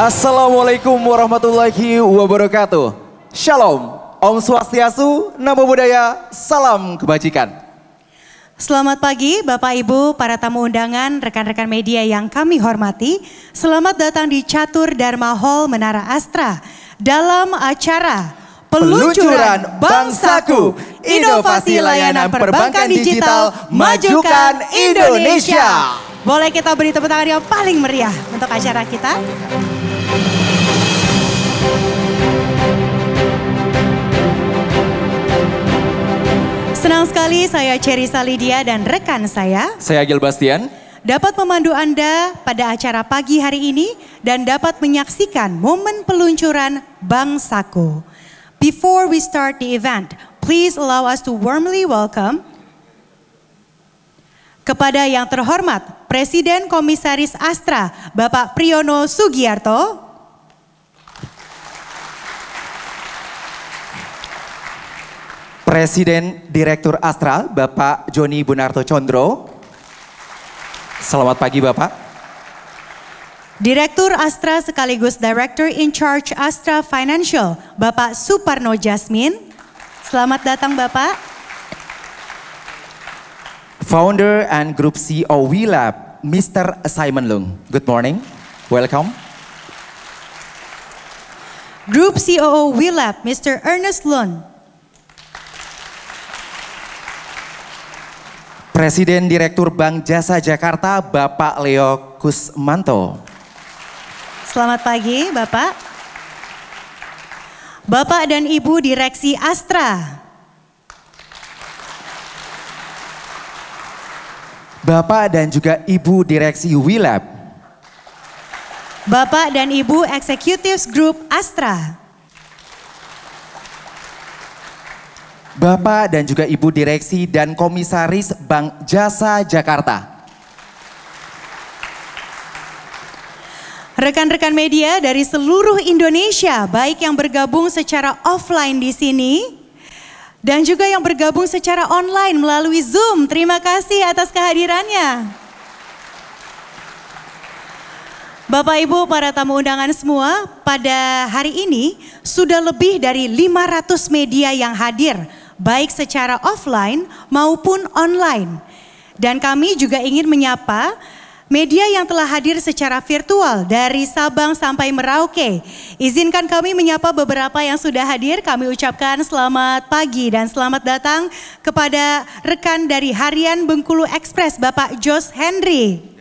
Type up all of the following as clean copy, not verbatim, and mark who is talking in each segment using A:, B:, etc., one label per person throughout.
A: Assalamualaikum warahmatullahi wabarakatuh. Shalom, Om Swastiastu, Namo Buddhaya, salam kebajikan.
B: Selamat pagi Bapak Ibu, para tamu undangan, rekan-rekan media yang kami hormati. Selamat datang di Catur Dharma Hall Menara Astra dalam acara Peluncuran Bangsaku, Inovasi Layanan Perbankan Digital, Majukan Indonesia. Boleh kita beri tepuk tangan yang paling meriah untuk acara kita. Senang sekali saya Cherry Salidia dan rekan saya
A: Agil Bastian
B: dapat memandu Anda pada acara pagi hari ini dan dapat menyaksikan momen peluncuran Bangsaku. Before we start the event, please allow us to warmly welcome kepada yang terhormat Presiden Komisaris Astra Bapak Priyono Sugiarto,
A: Presiden Direktur Astra Bapak Joni Bunarto Condro. Selamat pagi Bapak.
B: Direktur Astra sekaligus Director in Charge Astra Financial Bapak Suparno Jasmin. Selamat datang Bapak.
A: Founder and Group CEO WeLab, Mr. Simon Lung. Good morning, welcome.
B: Group COO WeLab, Mr. Ernest Lun.
A: Presiden Direktur Bank Jasa Jakarta, Bapak Leo Kusmanto.
B: Selamat pagi, Bapak. Bapak dan Ibu Direksi Astra.
A: Bapak dan juga Ibu Direksi WeLab.
B: Bapak dan Ibu Executives Group Astra.
A: Bapak dan juga Ibu Direksi dan Komisaris Bank Jasa Jakarta.
B: Rekan-rekan media dari seluruh Indonesia, baik yang bergabung secara offline di sini dan juga yang bergabung secara online melalui Zoom. Terima kasih atas kehadirannya. Bapak Ibu para tamu undangan semua, pada hari ini sudah lebih dari 500 media yang hadir, baik secara offline maupun online. Dan kami juga ingin menyapa media yang telah hadir secara virtual dari Sabang sampai Merauke. Izinkan kami menyapa beberapa yang sudah hadir. Kami ucapkan selamat pagi dan selamat datang kepada rekan dari Harian Bengkulu Express, Bapak Jos Henry.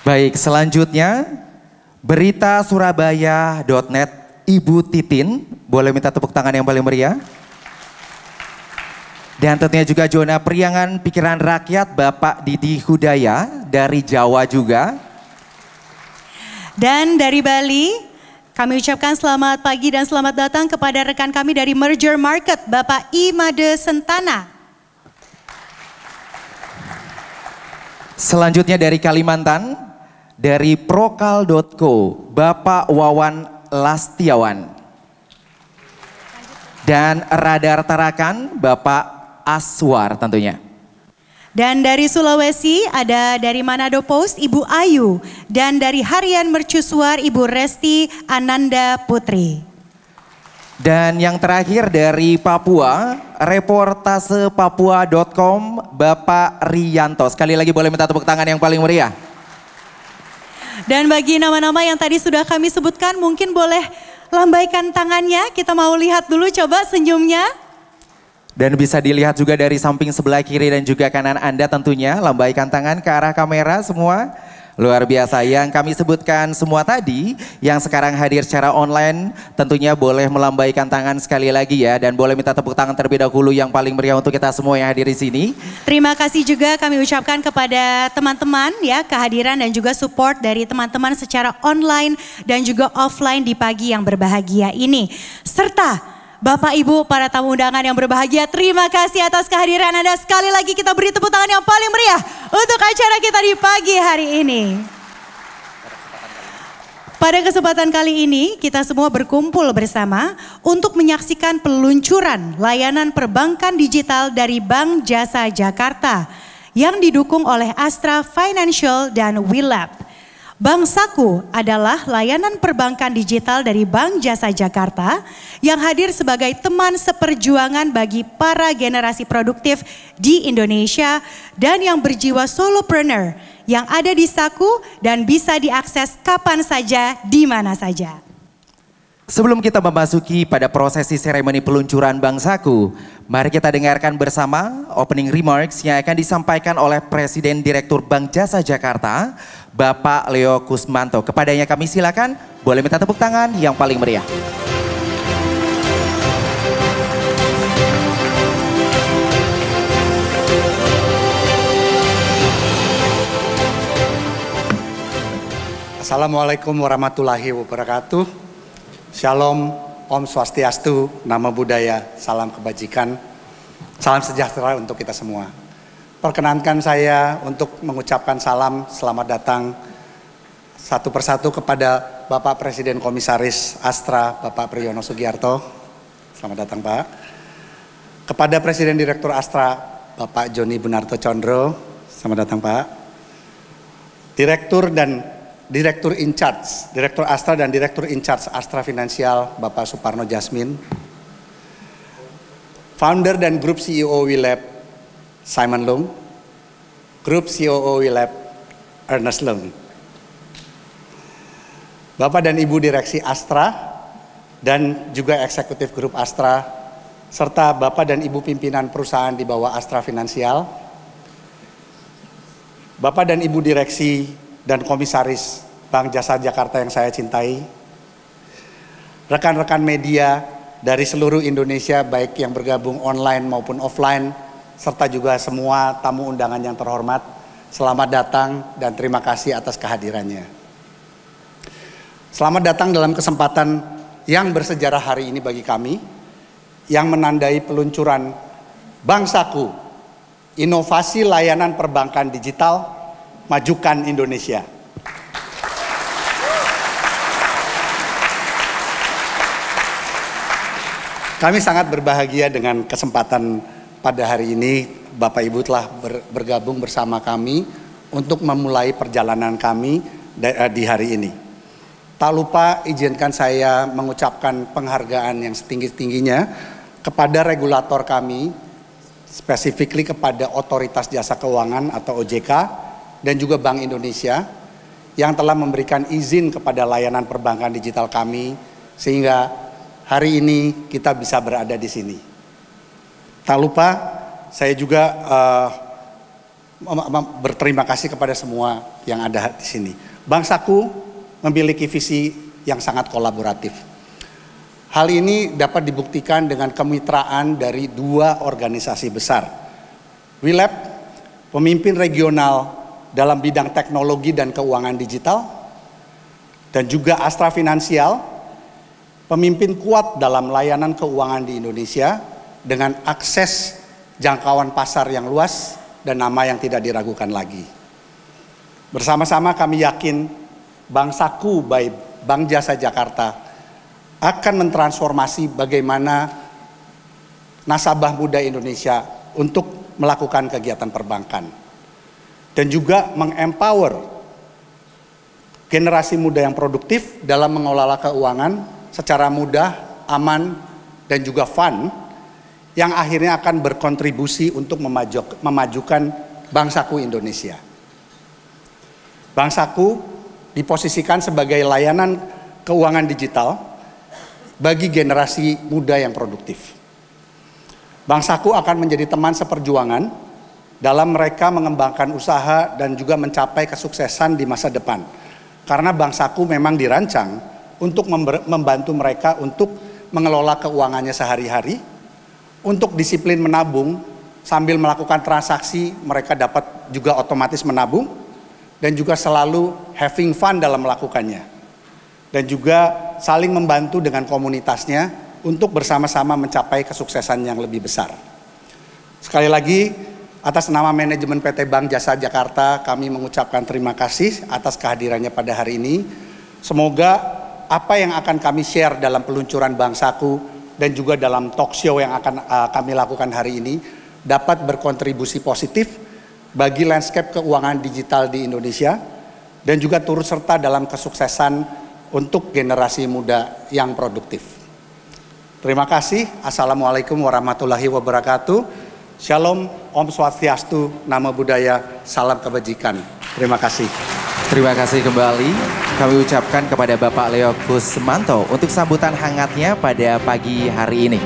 A: Baik, selanjutnya berita Surabaya.net, Ibu Titin. Boleh minta tepuk tangan yang paling meriah. Dan tentunya juga zona Priangan Pikiran Rakyat, Bapak Didi Hudaya dari Jawa juga.
B: Dan dari Bali, kami ucapkan selamat pagi dan selamat datang kepada rekan kami dari Merger Market, Bapak Imade Sentana.
A: Selanjutnya dari Kalimantan, dari Prokal.co, Bapak Wawan Lastiawan. Dan Radar Tarakan, Bapak Aswar tentunya.
B: Dan dari Sulawesi ada dari Manado Post Ibu Ayu dan dari Harian Mercusuar Ibu Resti Ananda Putri.
A: Dan yang terakhir dari Papua, reportasepapua.com, Bapak Rianto. Sekali lagi boleh minta tepuk tangan yang paling meriah.
B: Dan bagi nama-nama yang tadi sudah kami sebutkan, mungkin boleh lambaikan tangannya. Kita mau lihat dulu coba senyumnya.
A: Dan bisa dilihat juga dari samping sebelah kiri dan juga kanan Anda tentunya. Lambaikan tangan ke arah kamera semua. Luar biasa yang kami sebutkan semua tadi, yang sekarang hadir secara online tentunya boleh melambaikan tangan sekali lagi ya. Dan boleh minta tepuk tangan terlebih dahulu yang paling meriah untuk kita semua yang hadir di sini.
B: Terima kasih juga kami ucapkan kepada teman-teman ya, kehadiran dan juga support dari teman-teman secara online dan juga offline di pagi yang berbahagia ini. Serta Bapak Ibu para tamu undangan yang berbahagia, terima kasih atas kehadiran Anda. Sekali lagi kita beri tepuk tangan yang paling meriah untuk acara kita di pagi hari ini. Pada kesempatan kali ini kita semua berkumpul bersama untuk menyaksikan peluncuran layanan perbankan digital dari Bank Jasa Jakarta yang didukung oleh Astra Financial dan WeLab. Bank Saku adalah layanan perbankan digital dari Bank Jasa Jakarta yang hadir sebagai teman seperjuangan bagi para generasi produktif di Indonesia dan yang berjiwa solopreneur yang ada di Saku dan bisa diakses kapan saja, di mana saja.
A: Sebelum kita memasuki pada prosesi seremoni peluncuran Bank Saku, mari kita dengarkan bersama opening remarks yang akan disampaikan oleh Presiden Direktur Bank Jasa Jakarta, Bapak Leo Kusmanto. Kepadanya kami silakan, boleh minta tepuk tangan yang paling meriah.
C: Assalamualaikum warahmatullahi wabarakatuh. Shalom, Om Swastiastu, Namo Buddhaya, salam kebajikan, salam sejahtera untuk kita semua. Perkenankan saya untuk mengucapkan salam selamat datang satu persatu kepada Bapak Presiden Komisaris Astra, Bapak Priyono Sugiarto. Selamat datang Pak. Kepada Presiden Direktur Astra, Bapak Joni Bunarto Condro. Selamat datang Pak. Direktur in charge, Direktur Astra dan Direktur in charge Astra Financial, Bapak Suparno Jasmin. Founder dan Grup CEO WeLab, Simon Lung. Grup COO WeLab, Ernest Lung. Bapak dan Ibu Direksi Astra dan juga Eksekutif Grup Astra, serta Bapak dan Ibu pimpinan perusahaan di bawah Astra Financial. Bapak dan Ibu Direksi dan Komisaris Bank Jasa Jakarta yang saya cintai, rekan-rekan media dari seluruh Indonesia baik yang bergabung online maupun offline, serta juga semua tamu undangan yang terhormat, selamat datang dan terima kasih atas kehadirannya. Selamat datang dalam kesempatan yang bersejarah hari ini bagi kami, yang menandai peluncuran Bank Saku, inovasi layanan perbankan digital, majukan Indonesia. Kami sangat berbahagia dengan kesempatan pada hari ini Bapak Ibu telah bergabung bersama kami untuk memulai perjalanan kami di hari ini. Tak lupa izinkan saya mengucapkan penghargaan yang setinggi-tingginya kepada regulator kami, specifically kepada Otoritas Jasa Keuangan atau OJK dan juga Bank Indonesia yang telah memberikan izin kepada layanan perbankan digital kami sehingga hari ini kita bisa berada di sini. Tak lupa saya juga berterima kasih kepada semua yang ada di sini. Bank Saku memiliki visi yang sangat kolaboratif. Hal ini dapat dibuktikan dengan kemitraan dari dua organisasi besar. WeLab, pemimpin regional dalam bidang teknologi dan keuangan digital, dan juga Astra Financial, pemimpin kuat dalam layanan keuangan di Indonesia dengan akses jangkauan pasar yang luas dan nama yang tidak diragukan lagi. Bersama-sama kami yakin Bank Saku by Bank Jasa Jakarta akan mentransformasi bagaimana nasabah muda Indonesia untuk melakukan kegiatan perbankan dan juga mengempower generasi muda yang produktif dalam mengelola keuangan secara mudah, aman, dan juga fun, yang akhirnya akan berkontribusi untuk memajukan Bank Saku Indonesia. Bank Saku diposisikan sebagai layanan keuangan digital bagi generasi muda yang produktif. Bank Saku akan menjadi teman seperjuangan dalam mereka mengembangkan usaha dan juga mencapai kesuksesan di masa depan. Karena Bank Saku memang dirancang untuk membantu mereka untuk mengelola keuangannya sehari-hari, untuk disiplin menabung, sambil melakukan transaksi mereka dapat juga otomatis menabung, dan juga selalu having fun dalam melakukannya. Dan juga saling membantu dengan komunitasnya untuk bersama-sama mencapai kesuksesan yang lebih besar. Sekali lagi, atas nama manajemen PT Bank Jasa Jakarta, kami mengucapkan terima kasih atas kehadirannya pada hari ini. Semoga apa yang akan kami share dalam peluncuran Bank Saku dan juga dalam talk show yang akan kami lakukan hari ini dapat berkontribusi positif bagi landscape keuangan digital di Indonesia dan juga turut serta dalam kesuksesan untuk generasi muda yang produktif. Terima kasih. Assalamualaikum warahmatullahi wabarakatuh. Shalom, Om Swastiastu, Namo Buddhaya, salam kebajikan. Terima kasih.
A: Terima kasih kembali kami ucapkan kepada Bapak Leo Kusmanto untuk sambutan hangatnya pada pagi hari ini.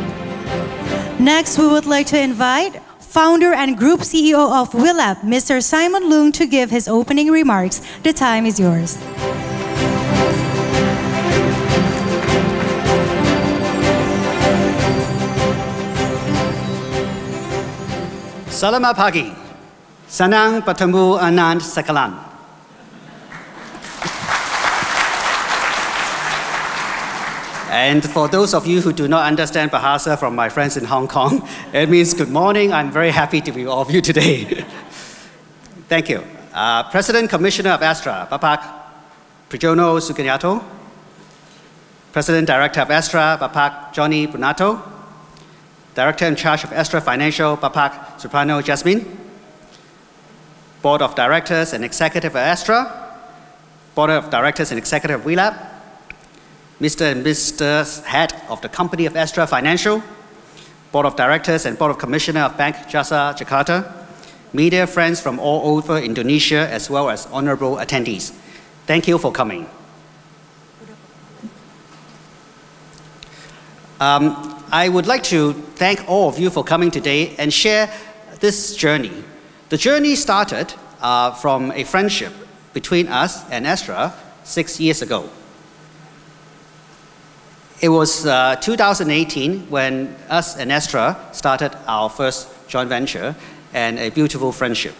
B: Next, we would like to invite Founder and Group CEO of WILAB, Mr. Simon Leung, to give his opening remarks. The time is yours.
D: Selamat pagi. Senang bertemu Anda sekalian. And for those of you who do not understand Bahasa from my friends in Hong Kong, it means good morning. I'm very happy to be with all of you today. Thank you. President Commissioner of Astra, Bapak Prijono Sugiarto. President Director of Astra, Bapak Johnny Bunato. Director in charge of Astra Financial, Bapak Suprano Jasmine. Board of Directors and Executive of Astra. Board of Directors and Executive of WILAB. Mr. and Mr. Head of the Company of Astra Financial, Board of Directors and Board of Commissioner of Bank Jasa Jakarta, media friends from all over Indonesia, as well as honorable attendees. Thank you for coming. I would like to thank all of you for coming today and share this journey. The journey started from a friendship between us and Astra 6 years ago. It was 2018 when us and Astra started our first joint venture and a beautiful friendship.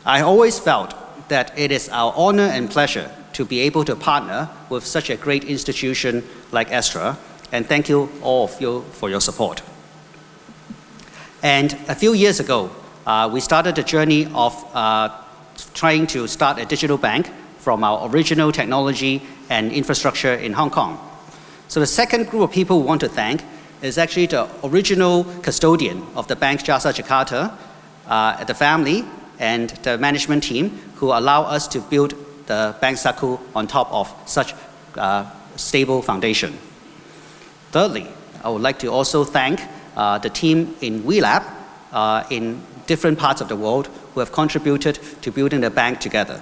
D: I always felt that it is our honor and pleasure to be able to partner with such a great institution like Astra, and thank you all of you for your support. And a few years ago, we started the journey of trying to start a digital bank from our original technology and infrastructure in Hong Kong. So the second group of people we want to thank is actually the original custodian of the Bank Jasa Jakarta, the family and the management team who allow us to build the Bank Saku on top of such stable foundation. Thirdly, I would like to also thank the team in WILAB in different parts of the world who have contributed to building the bank together.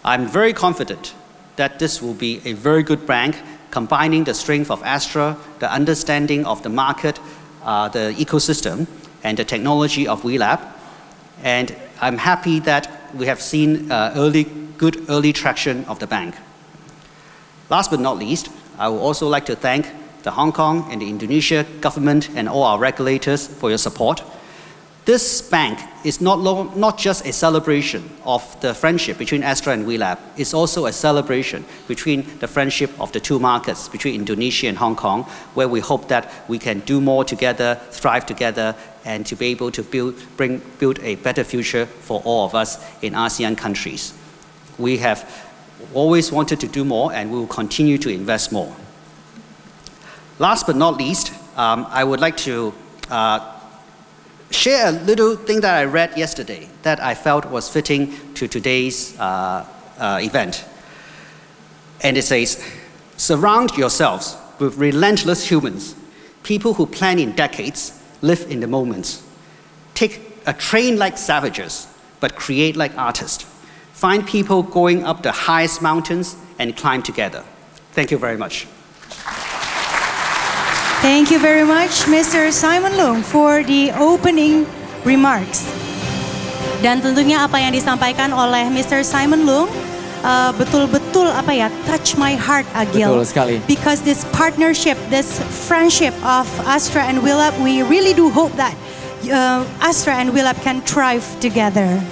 D: I'm very confident that this will be a very good bank, combining the strength of Astra, the understanding of the market, the ecosystem, and the technology of WILAB. And I'm happy that we have seen good early traction of the bank. Last but not least, I would also like to thank the Hong Kong and the Indonesia government and all our regulators for your support. This bank is not just a celebration of the friendship between Astra and WILAB, it's also a celebration between the friendship of the two markets, between Indonesia and Hong Kong, where we hope that we can do more together, thrive together, and to be able to build a better future for all of us in ASEAN countries. We have always wanted to do more, and we will continue to invest more. Last but not least, I would like to share a little thing that I read yesterday that I felt was fitting to today's event. And it says, surround yourselves with relentless humans, people who plan in decades, live in the moments. Take a train like savages, but create like artists. Find people going up the highest mountains and climb together. Thank you very much.
B: Thank you very much, Mr. Simon Leung, for the opening remarks. Dan tentunya apa yang disampaikan oleh Mr. Simon Leung betul-betul touch my heart, Agil.
A: Betul sekali.
B: Because this partnership, this friendship of Astra and WILAB, we really do hope that Astra and WILAB can thrive together.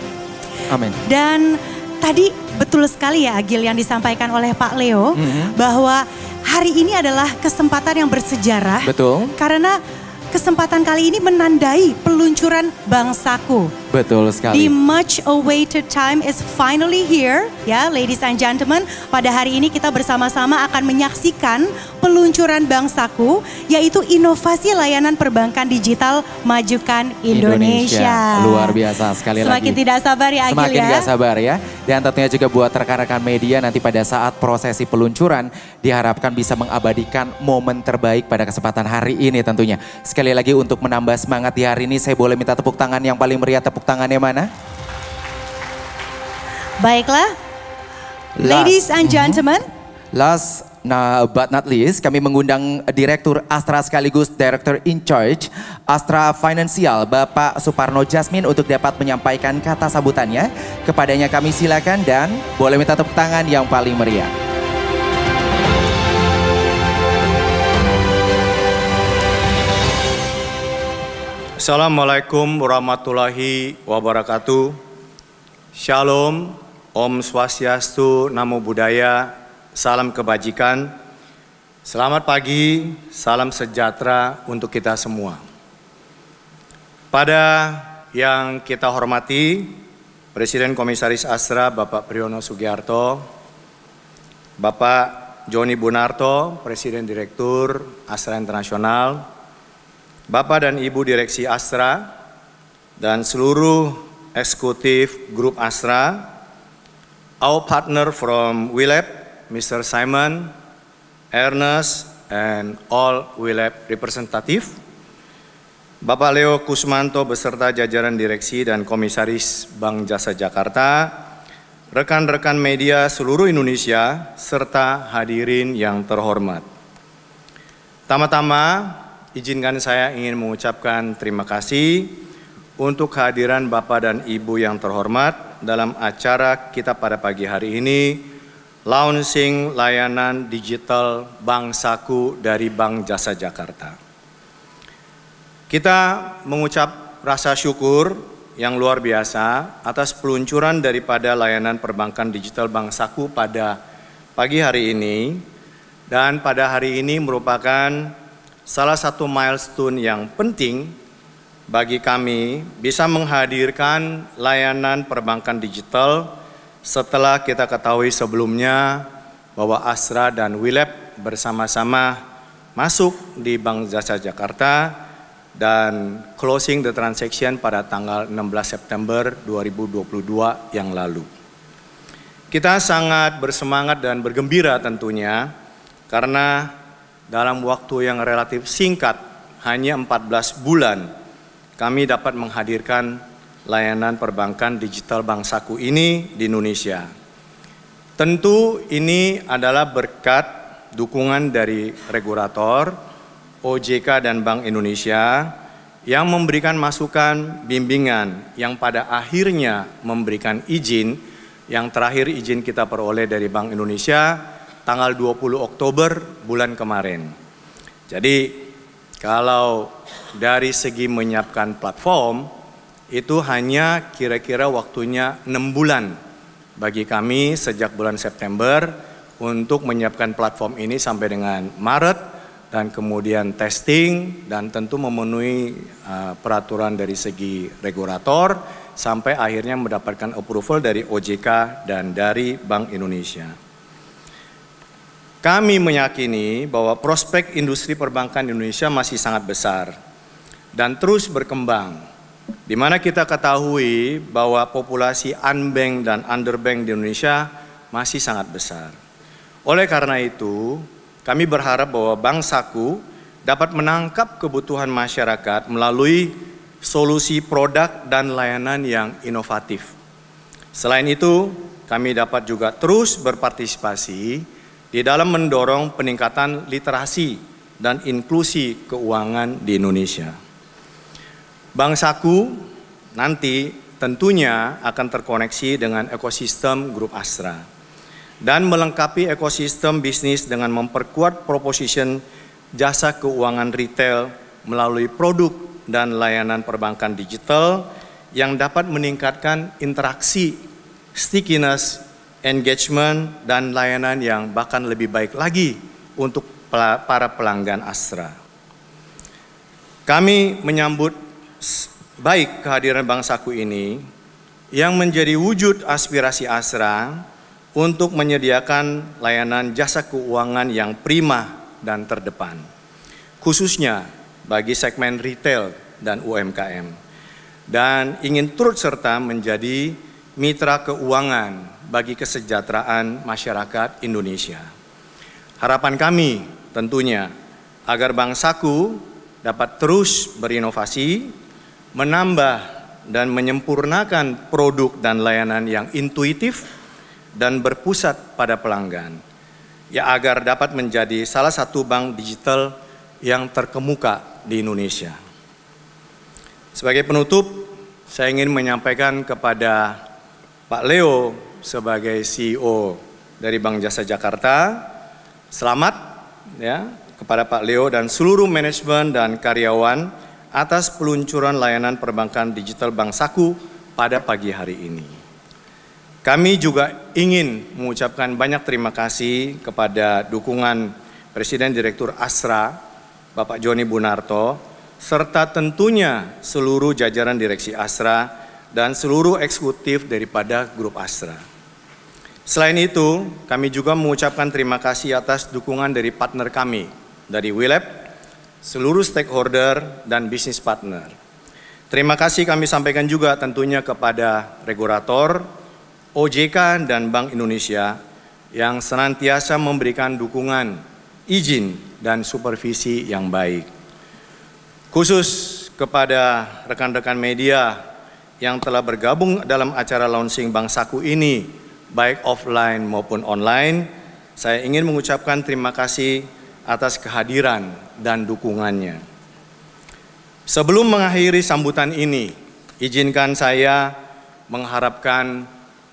A: Amin.
B: Dan tadi betul sekali ya, Agil, yang disampaikan oleh Pak Leo, bahwa hari ini adalah kesempatan yang bersejarah.
A: Betul.
B: Karena kesempatan kali ini menandai peluncuran Bank Saku.
A: Betul sekali.
B: The much awaited time is finally here, ya, ladies and gentlemen. Pada hari ini kita bersama-sama akan menyaksikan peluncuran Bank Saku, yaitu inovasi layanan perbankan digital majukan Indonesia.
A: Luar biasa sekali lagi.
B: Semakin tidak sabar ya Agil
A: Semakin
B: ya.
A: tidak sabar ya. Dan tentunya juga buat rekan-rekan media nanti pada saat prosesi peluncuran diharapkan bisa mengabadikan momen terbaik pada kesempatan hari ini tentunya. Sekali lagi untuk menambah semangat di hari ini, saya boleh minta tepuk tangan yang paling meriah, tepuk tangannya mana?
B: Baiklah, ladies and gentlemen.
A: Last but not least, kami mengundang Direktur Astra sekaligus Director in Charge Astra Financial, Bapak Suparno Jasmin untuk dapat menyampaikan kata sambutannya. Kepadanya kami silakan dan boleh minta tepuk tangan yang paling meriah.
E: Assalamualaikum warahmatullahi wabarakatuh. Shalom, Om Swastiastu, Namo Buddhaya, salam kebajikan. Selamat pagi, salam sejahtera untuk kita semua. Pada yang kita hormati, Presiden Komisaris Astra Bapak Priyono Sugiarto, Bapak Joni Bunarto, Presiden Direktur Astra Internasional, Bapak dan Ibu Direksi Astra, dan seluruh eksekutif grup Astra, our partner from WILAB, Mr. Simon, Ernest, and all WILAB representative, Bapak Leo Kusmanto beserta jajaran direksi dan komisaris Bank Jasa Jakarta, rekan-rekan media seluruh Indonesia, serta hadirin yang terhormat. Tama-tama, izinkan saya ingin mengucapkan terima kasih untuk kehadiran Bapak dan Ibu yang terhormat dalam acara kita pada pagi hari ini, launching layanan digital Bank Saku dari Bank Jasa Jakarta. Kita mengucap rasa syukur yang luar biasa atas peluncuran daripada layanan perbankan digital Bank Saku pada pagi hari ini, dan pada hari ini merupakan salah satu milestone yang penting bagi kami bisa menghadirkan layanan perbankan digital setelah kita ketahui sebelumnya bahwa Astra dan WILAB bersama-sama masuk di Bank Jasa Jakarta dan closing the transaction pada tanggal 16 September 2022 yang lalu. Kita sangat bersemangat dan bergembira tentunya karena dalam waktu yang relatif singkat, hanya 14 bulan, kami dapat menghadirkan layanan perbankan digital Bank Saku ini di Indonesia. Tentu ini adalah berkat dukungan dari regulator, OJK dan Bank Indonesia yang memberikan masukan bimbingan yang pada akhirnya memberikan izin, yang terakhir izin kita peroleh dari Bank Indonesia tanggal 20 Oktober bulan kemarin. Jadi kalau dari segi menyiapkan platform, itu hanya kira-kira waktunya 6 bulan bagi kami sejak bulan September untuk menyiapkan platform ini sampai dengan Maret, dan kemudian testing dan tentu memenuhi peraturan dari segi regulator sampai akhirnya mendapatkan approval dari OJK dan dari Bank Indonesia. Kami meyakini bahwa prospek industri perbankan Indonesia masih sangat besar dan terus berkembang, di mana kita ketahui bahwa populasi unbanked dan underbanked di Indonesia masih sangat besar. Oleh karena itu, kami berharap bahwa Bank Saku dapat menangkap kebutuhan masyarakat melalui solusi produk dan layanan yang inovatif. Selain itu, kami dapat juga terus berpartisipasi di dalam mendorong peningkatan literasi dan inklusi keuangan di Indonesia. Bank Saku nanti tentunya akan terkoneksi dengan ekosistem grup Astra dan melengkapi ekosistem bisnis dengan memperkuat proposition jasa keuangan retail melalui produk dan layanan perbankan digital yang dapat meningkatkan interaksi, stickiness, engagement, dan layanan yang bahkan lebih baik lagi untuk para pelanggan Astra. Kami menyambut baik kehadiran Bank Saku ini yang menjadi wujud aspirasi Asra untuk menyediakan layanan jasa keuangan yang prima dan terdepan, khususnya bagi segmen retail dan UMKM, dan ingin turut serta menjadi mitra keuangan bagi kesejahteraan masyarakat Indonesia. Harapan kami tentunya agar Bank Saku dapat terus berinovasi, menambah dan menyempurnakan produk dan layanan yang intuitif dan berpusat pada pelanggan, ya agar dapat menjadi salah satu bank digital yang terkemuka di Indonesia. Sebagai penutup, saya ingin menyampaikan kepada Pak Leo sebagai CEO dari Bank Jasa Jakarta, selamat ya kepada Pak Leo dan seluruh manajemen dan karyawan atas peluncuran layanan perbankan digital Bank Saku pada pagi hari ini. Kami juga ingin mengucapkan banyak terima kasih kepada dukungan Presiden Direktur Asra, Bapak Joni Bunarto, serta tentunya seluruh jajaran direksi Asra dan seluruh eksekutif daripada grup Asra. Selain itu, kami juga mengucapkan terima kasih atas dukungan dari partner kami, dari WeLab, seluruh stakeholder dan bisnis partner. Terima kasih kami sampaikan juga tentunya kepada regulator, OJK dan Bank Indonesia yang senantiasa memberikan dukungan, izin dan supervisi yang baik. Khusus kepada rekan-rekan media yang telah bergabung dalam acara launching Bank Saku ini, baik offline maupun online, saya ingin mengucapkan terima kasih atas kehadiran dan dukungannya. Sebelum mengakhiri sambutan ini, izinkan saya mengharapkan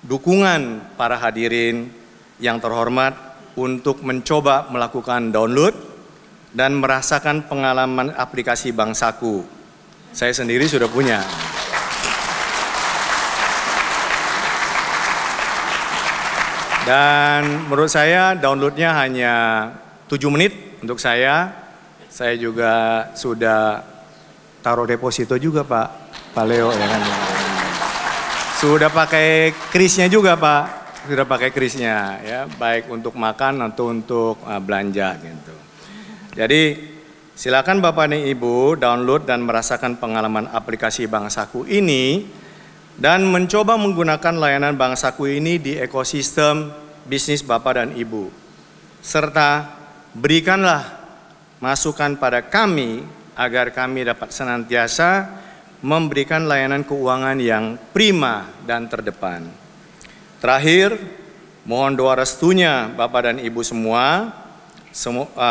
E: dukungan para hadirin yang terhormat untuk mencoba melakukan download dan merasakan pengalaman aplikasi Bank Saku. Saya sendiri sudah punya. Dan menurut saya downloadnya hanya 7 menit untuk saya. Saya juga sudah taruh deposito juga Pak Leo ya kan. Sudah pakai krisnya juga Pak, sudah pakai krisnya ya, baik untuk makan atau untuk belanja gitu. Jadi silakan Bapak dan Ibu download dan merasakan pengalaman aplikasi Bank Saku ini dan mencoba menggunakan layanan Bank Saku ini di ekosistem bisnis Bapak dan Ibu. Serta berikanlah masukan pada kami agar kami dapat senantiasa memberikan layanan keuangan yang prima dan terdepan. Terakhir, mohon doa restunya Bapak dan Ibu semua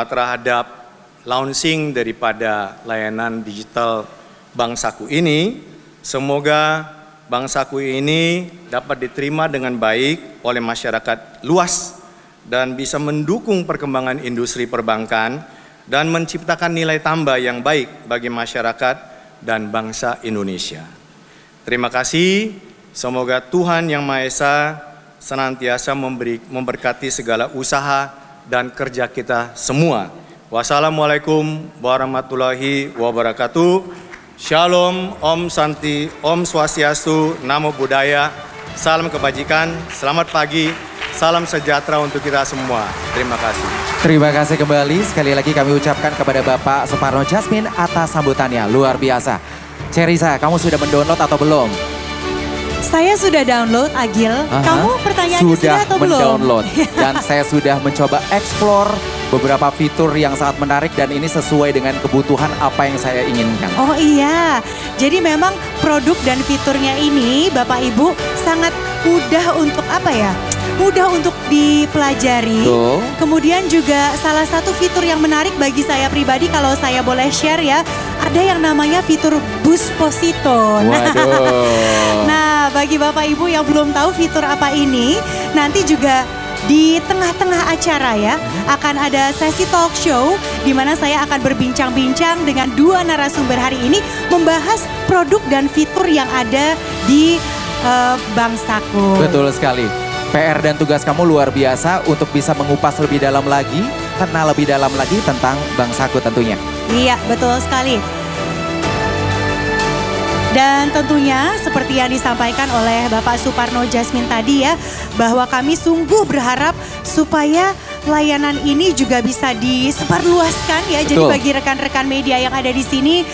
E: terhadap launching daripada layanan digital Bank Saku ini. Semoga Bank Saku ini dapat diterima dengan baik oleh masyarakat luas dan bisa mendukung perkembangan industri perbankan dan menciptakan nilai tambah yang baik bagi masyarakat dan bangsa Indonesia. Terima kasih, semoga Tuhan Yang Maha Esa senantiasa memberkati segala usaha dan kerja kita semua. Wassalamualaikum warahmatullahi wabarakatuh. Shalom, Om Santi, Om Swastiastu, Namo Buddhaya, salam kebajikan, selamat pagi, salam sejahtera untuk kita semua. Terima kasih.
A: Terima kasih kembali, sekali lagi kami ucapkan kepada Bapak Suparno Jasmine atas sambutannya, luar biasa. Cherisa, kamu sudah mendownload atau belum?
B: Saya sudah download, Agil. Kamu pertanyaannya sudah atau belum?
A: Sudah mendownload dan saya sudah mencoba explore beberapa fitur yang sangat menarik dan ini sesuai dengan kebutuhan apa yang saya inginkan.
B: Oh iya, jadi memang produk dan fiturnya ini Bapak Ibu sangat mudah untuk apa ya? Mudah untuk dipelajari.
A: Tuh.
B: Kemudian juga salah satu fitur yang menarik bagi saya pribadi kalau saya boleh share ya, ada yang namanya fitur Busposito.
A: Waduh.
B: Nah, bagi Bapak Ibu yang belum tahu fitur apa ini, nanti juga di tengah-tengah acara ya akan ada sesi talk show di mana saya akan berbincang-bincang dengan dua narasumber hari ini membahas produk dan fitur yang ada di Bank Saku.
A: Betul sekali. PR dan tugas kamu luar biasa untuk bisa mengupas lebih dalam lagi, kenal lebih dalam lagi tentang Bank Saku tentunya.
B: Iya, betul sekali. Dan tentunya seperti yang disampaikan oleh Bapak Suparno Jasmine tadi ya, bahwa kami sungguh berharap supaya layanan ini juga bisa disebarluaskan ya. Jadi bagi rekan-rekan media yang ada di sini,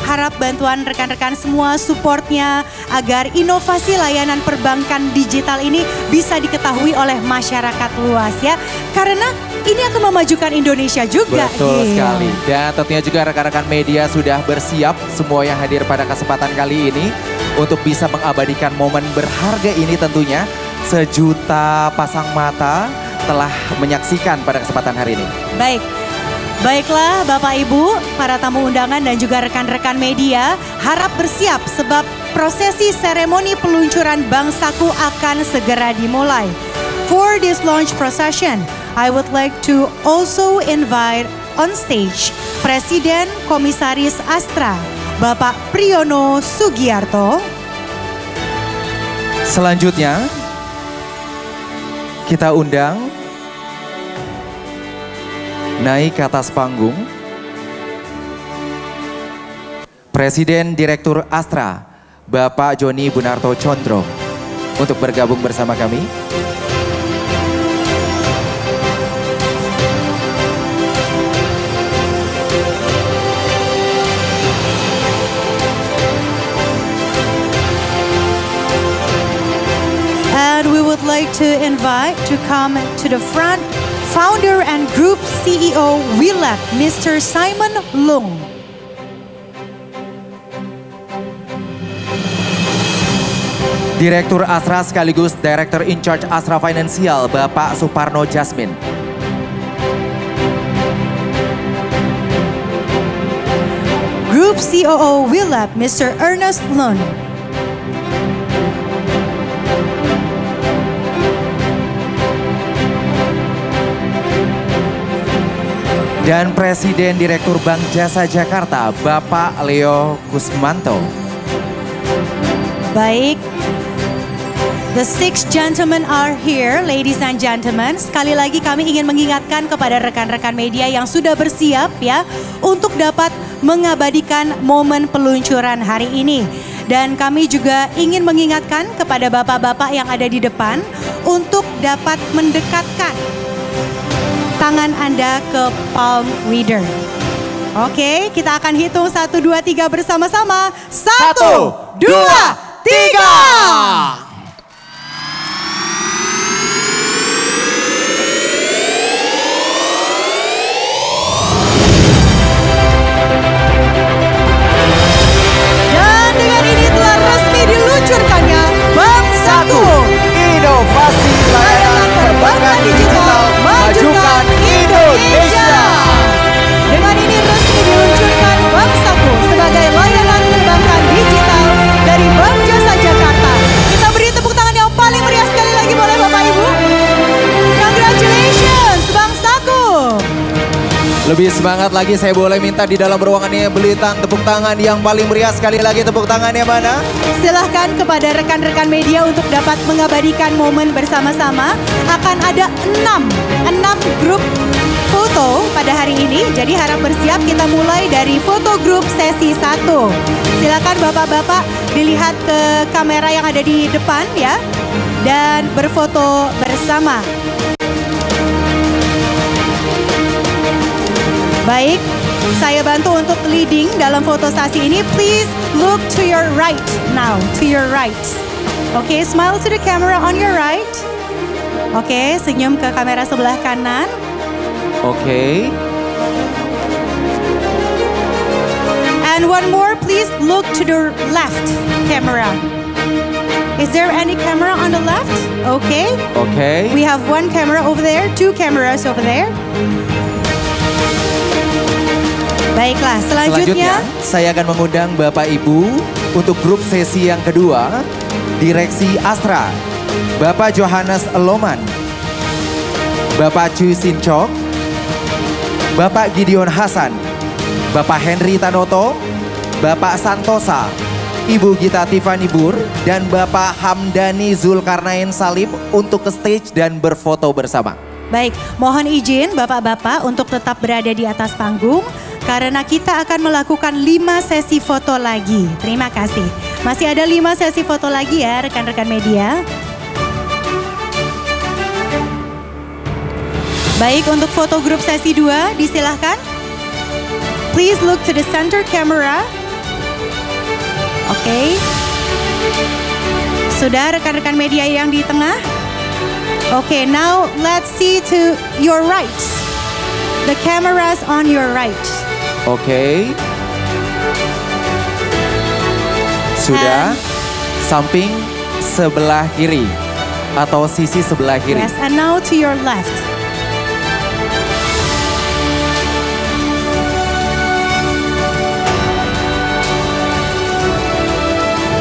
B: harap bantuan rekan-rekan semua, supportnya agar inovasi layanan perbankan digital ini bisa diketahui oleh masyarakat luas ya. Karena ini akan memajukan Indonesia juga.
A: Betul sekali. Dan tentunya juga rekan-rekan media sudah bersiap semua yang hadir pada kesempatan kali ini untuk bisa mengabadikan momen berharga ini tentunya. Sejuta pasang mata telah menyaksikan pada kesempatan hari ini.
B: Baiklah Bapak Ibu, para tamu undangan dan juga rekan-rekan media, harap bersiap sebab prosesi seremoni peluncuran Bank Saku akan segera dimulai. For this launch procession, I would like to also invite on stage Presiden Komisaris Astra, Bapak Priyono Sugiarto.
A: Selanjutnya, kita undang naik ke atas panggung Presiden Direktur Astra, Bapak Joni Bunarto Condro, untuk bergabung bersama kami.
B: And we would like to invite to come to the front Founder and Group CEO WeLab, Mr. Simon Lung.
A: Direktur Astra sekaligus Director in Charge Astra Financial, Bapak Suparno Jasmine.
B: Group COO WeLab, Mr. Ernest Lun.
A: Dan Presiden Direktur Bank Jasa Jakarta, Bapak Leo Kusmanto.
B: Baik, the six gentlemen are here, ladies and gentlemen. Sekali lagi kami ingin mengingatkan kepada rekan-rekan media yang sudah bersiap ya untuk dapat mengabadikan momen peluncuran hari ini. Dan kami juga ingin mengingatkan kepada bapak-bapak yang ada di depan untuk dapat mendekatkan tangan Anda ke palm reader. Oke, kita akan hitung 1, 2, 3 bersama-sama. 1, 2, 3. Dan dengan ini telah resmi diluncurkannya Bank Saku.
A: Inovasi layanan perbankan digital majukan Indonesia.
B: Dengan ini resmi diluncurkan Bank Saku sebagai layanan perbankan digital dari Bank Jasa Jakarta. Kita beri tepuk tangan yang paling meriah sekali lagi boleh Bapak Ibu. Congratulations Bank Saku.
A: Lebih semangat lagi saya boleh minta di dalam ruangan ini belitan tepuk tangan yang paling meriah sekali lagi, tepuk tangannya mana?
B: Silahkan kepada rekan-rekan media untuk dapat mengabadikan momen bersama-sama. Akan ada 6 grup foto pada hari ini. Jadi harap bersiap, kita mulai dari foto grup sesi 1. Silakan bapak-bapak dilihat ke kamera yang ada di depan ya. Dan berfoto bersama. Baik, saya bantu untuk leading dalam foto sesi ini. Please look to your right now, to your right. Oke, smile to the camera on your right. Oke, senyum ke kamera sebelah kanan.
A: Oke.
B: And one more, please look to the left camera. Is there any camera on the left? Okay.
A: Oke.
B: We have one camera over there, 2 cameras over there. Baiklah, selanjutnya
A: saya akan mengundang Bapak Ibu untuk grup sesi yang kedua, Direksi Astra, Bapak Johannes Loman, Bapak Chu Sin Chok, Bapak Gideon Hasan, Bapak Henry Tanoto, Bapak Santosa, Ibu Gita Tiffany Bur, dan Bapak Hamdani Zulkarnain Salib untuk ke stage dan berfoto bersama.
B: Baik, mohon izin bapak-bapak untuk tetap berada di atas panggung. karena kita akan melakukan 5 sesi foto lagi. Terima kasih. Masih ada 5 sesi foto lagi ya rekan-rekan media. Baik, untuk foto grup sesi 2 disilahkan. Please look to the center camera. Oke. Sudah rekan-rekan media yang di tengah? Oke, now let's see to your right. The cameras on your right.
A: Oke. Sudah. Samping sebelah kiri atau sisi sebelah kiri.
B: Yes, and now to your left.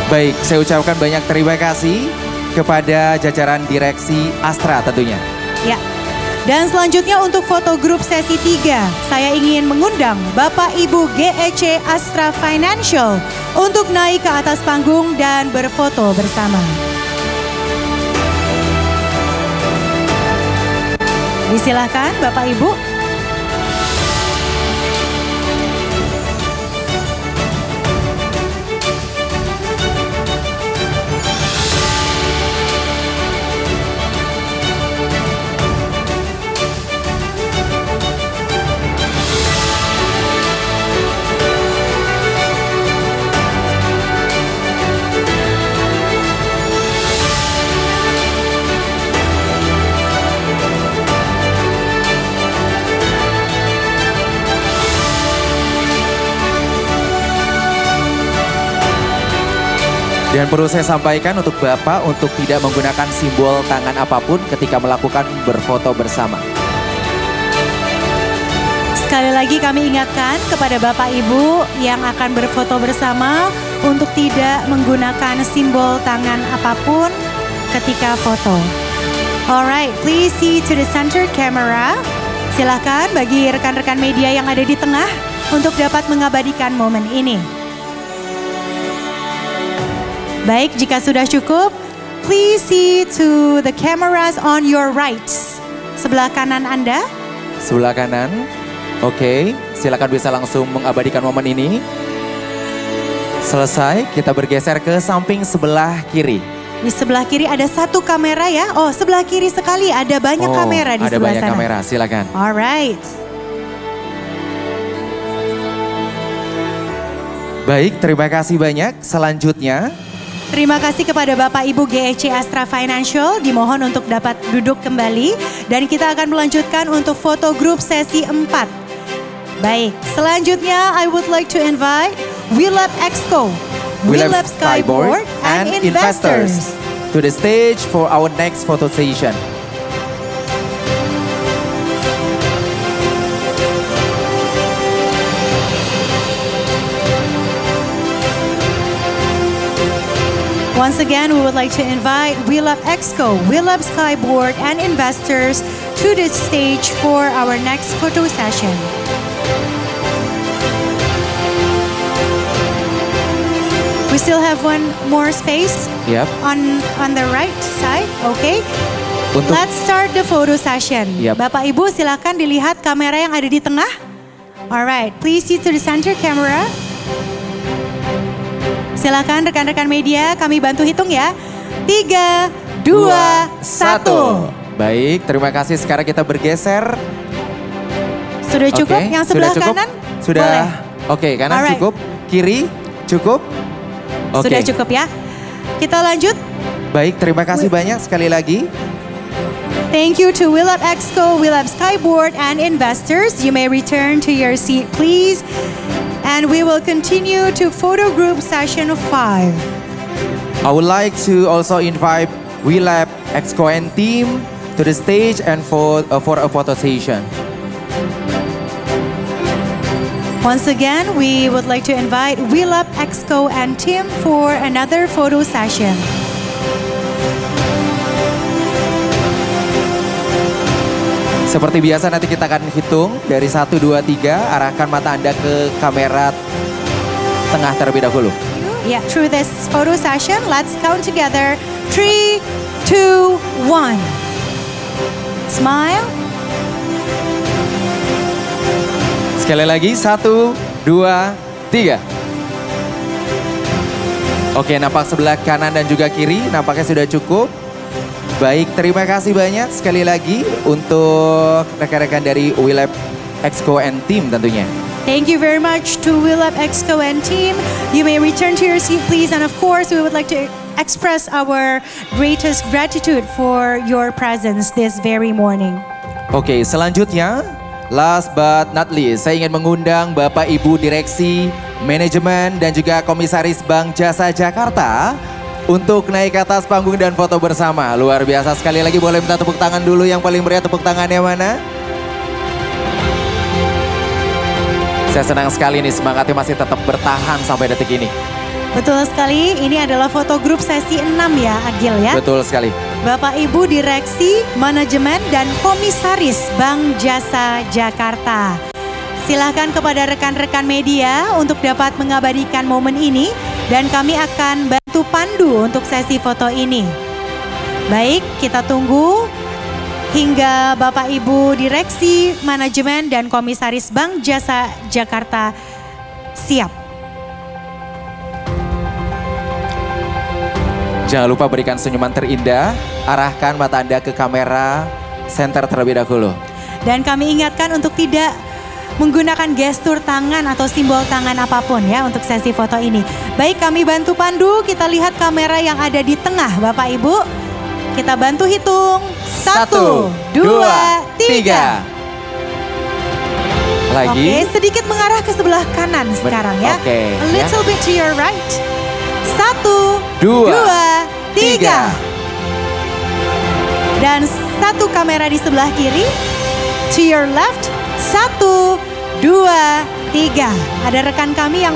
A: Baik, saya ucapkan banyak terima kasih kepada jajaran direksi Astra tentunya.
B: Ya. Dan selanjutnya untuk foto grup sesi 3, saya ingin mengundang Bapak Ibu GEC Astra Financial untuk naik ke atas panggung dan berfoto bersama. Disilahkan Bapak Ibu.
A: Dan perlu saya sampaikan untuk Bapak untuk tidak menggunakan simbol tangan apapun ketika melakukan berfoto bersama.
B: Sekali lagi kami ingatkan kepada Bapak Ibu yang akan berfoto bersama untuk tidak menggunakan simbol tangan apapun ketika foto. Alright, please see to the center camera. Silakan bagi rekan-rekan media yang ada di tengah untuk dapat mengabadikan momen ini. Baik, jika sudah cukup, please see to the cameras on your right. Sebelah kanan Anda.
A: Sebelah kanan. Oke, silakan bisa langsung mengabadikan momen ini. Selesai, kita bergeser ke samping sebelah kiri.
B: Di sebelah kiri ada 1 kamera ya. Oh, sebelah kiri sekali ada banyak kamera di sebelah sana.
A: Ada banyak kamera, silakan.
B: Alright.
A: Baik, terima kasih banyak. Selanjutnya,
B: terima kasih kepada Bapak Ibu GEC Astra Financial, dimohon untuk dapat duduk kembali dan kita akan melanjutkan untuk foto grup sesi 4. Baik, selanjutnya I would like to invite WeLab Exco, WeLab Skyboard and investors
A: to the stage for our next photo session.
B: Once again, we would like to invite WeLab Exco, WeLab Skyboard and investors to the stage for our next photo session. We still have one more space on the right side, okay? Let's start the photo session. Bapak Ibu silakan dilihat kamera yang ada di tengah. Alright, please see to the center camera. Silakan rekan-rekan media, kami bantu hitung ya. 3, 2, 1.
A: Baik, terima kasih. Sekarang kita bergeser.
B: Sudah cukup? Yang sebelah kanan?
A: Sudah. Oke, kanan cukup. Kiri cukup.
B: Sudah cukup ya. Kita lanjut.
A: Baik, terima kasih banyak sekali lagi.
B: Thank you to WeLab Exco, WeLab Skyboard and investors. You may return to your seat, please. And we will continue to photo group session 5.
A: I would like to also invite WeLab Exco and team to the stage and for a photo session.
B: Once again, we would like to invite WeLab Exco and team for another photo session.
A: Seperti biasa nanti kita akan hitung dari 1, 2, 3. Arahkan mata Anda ke kamera tengah terlebih dahulu.
B: Yeah, through this photo session, let's count together. 3, 2, 1. Smile.
A: Sekali lagi, 1, 2, 3. Oke, nampak sebelah kanan dan juga kiri, nampaknya sudah cukup. Baik, terima kasih banyak sekali lagi untuk rekan-rekan dari WeLab Exco and Team tentunya.
B: Thank you very much to WeLab Exco and team. You may return to your seat please, and of course we would like to express our greatest gratitude for your presence this very morning.
A: Oke, selanjutnya, last but not least, saya ingin mengundang Bapak Ibu Direksi, Manajemen dan juga Komisaris Bank Jasa Jakarta untuk naik ke atas panggung dan foto bersama. Luar biasa, sekali lagi boleh minta tepuk tangan dulu, yang paling meriah tepuk tangannya mana? Saya senang sekali nih, semangatnya masih tetap bertahan sampai detik ini.
B: Betul sekali, ini adalah foto grup sesi 6 ya Agil ya.
A: Betul sekali.
B: Bapak Ibu Direksi, Manajemen dan Komisaris Bank Jasa Jakarta. Silahkan kepada rekan-rekan media untuk dapat mengabadikan momen ini dan kami akan bantu pandu untuk sesi foto ini. Baik, kita tunggu hingga Bapak Ibu Direksi, Manajemen dan Komisaris Bank Jasa Jakarta siap.
A: Jangan lupa berikan senyuman terindah, arahkan mata Anda ke kamera center terlebih dahulu.
B: Dan kami ingatkan untuk tidak menggunakan gestur tangan atau simbol tangan apapun ya untuk sesi foto ini. Baik, kami bantu pandu, kita lihat kamera yang ada di tengah Bapak Ibu. Kita bantu hitung. 1, 2, 3.
A: Lagi.
B: Oke, sedikit mengarah ke sebelah kanan sekarang ya.
A: Oke,
B: A little bit to your right. 1,
A: 2,
B: 3. Dan satu kamera di sebelah kiri. To your left. 1, 2, 3. Ada rekan kami yang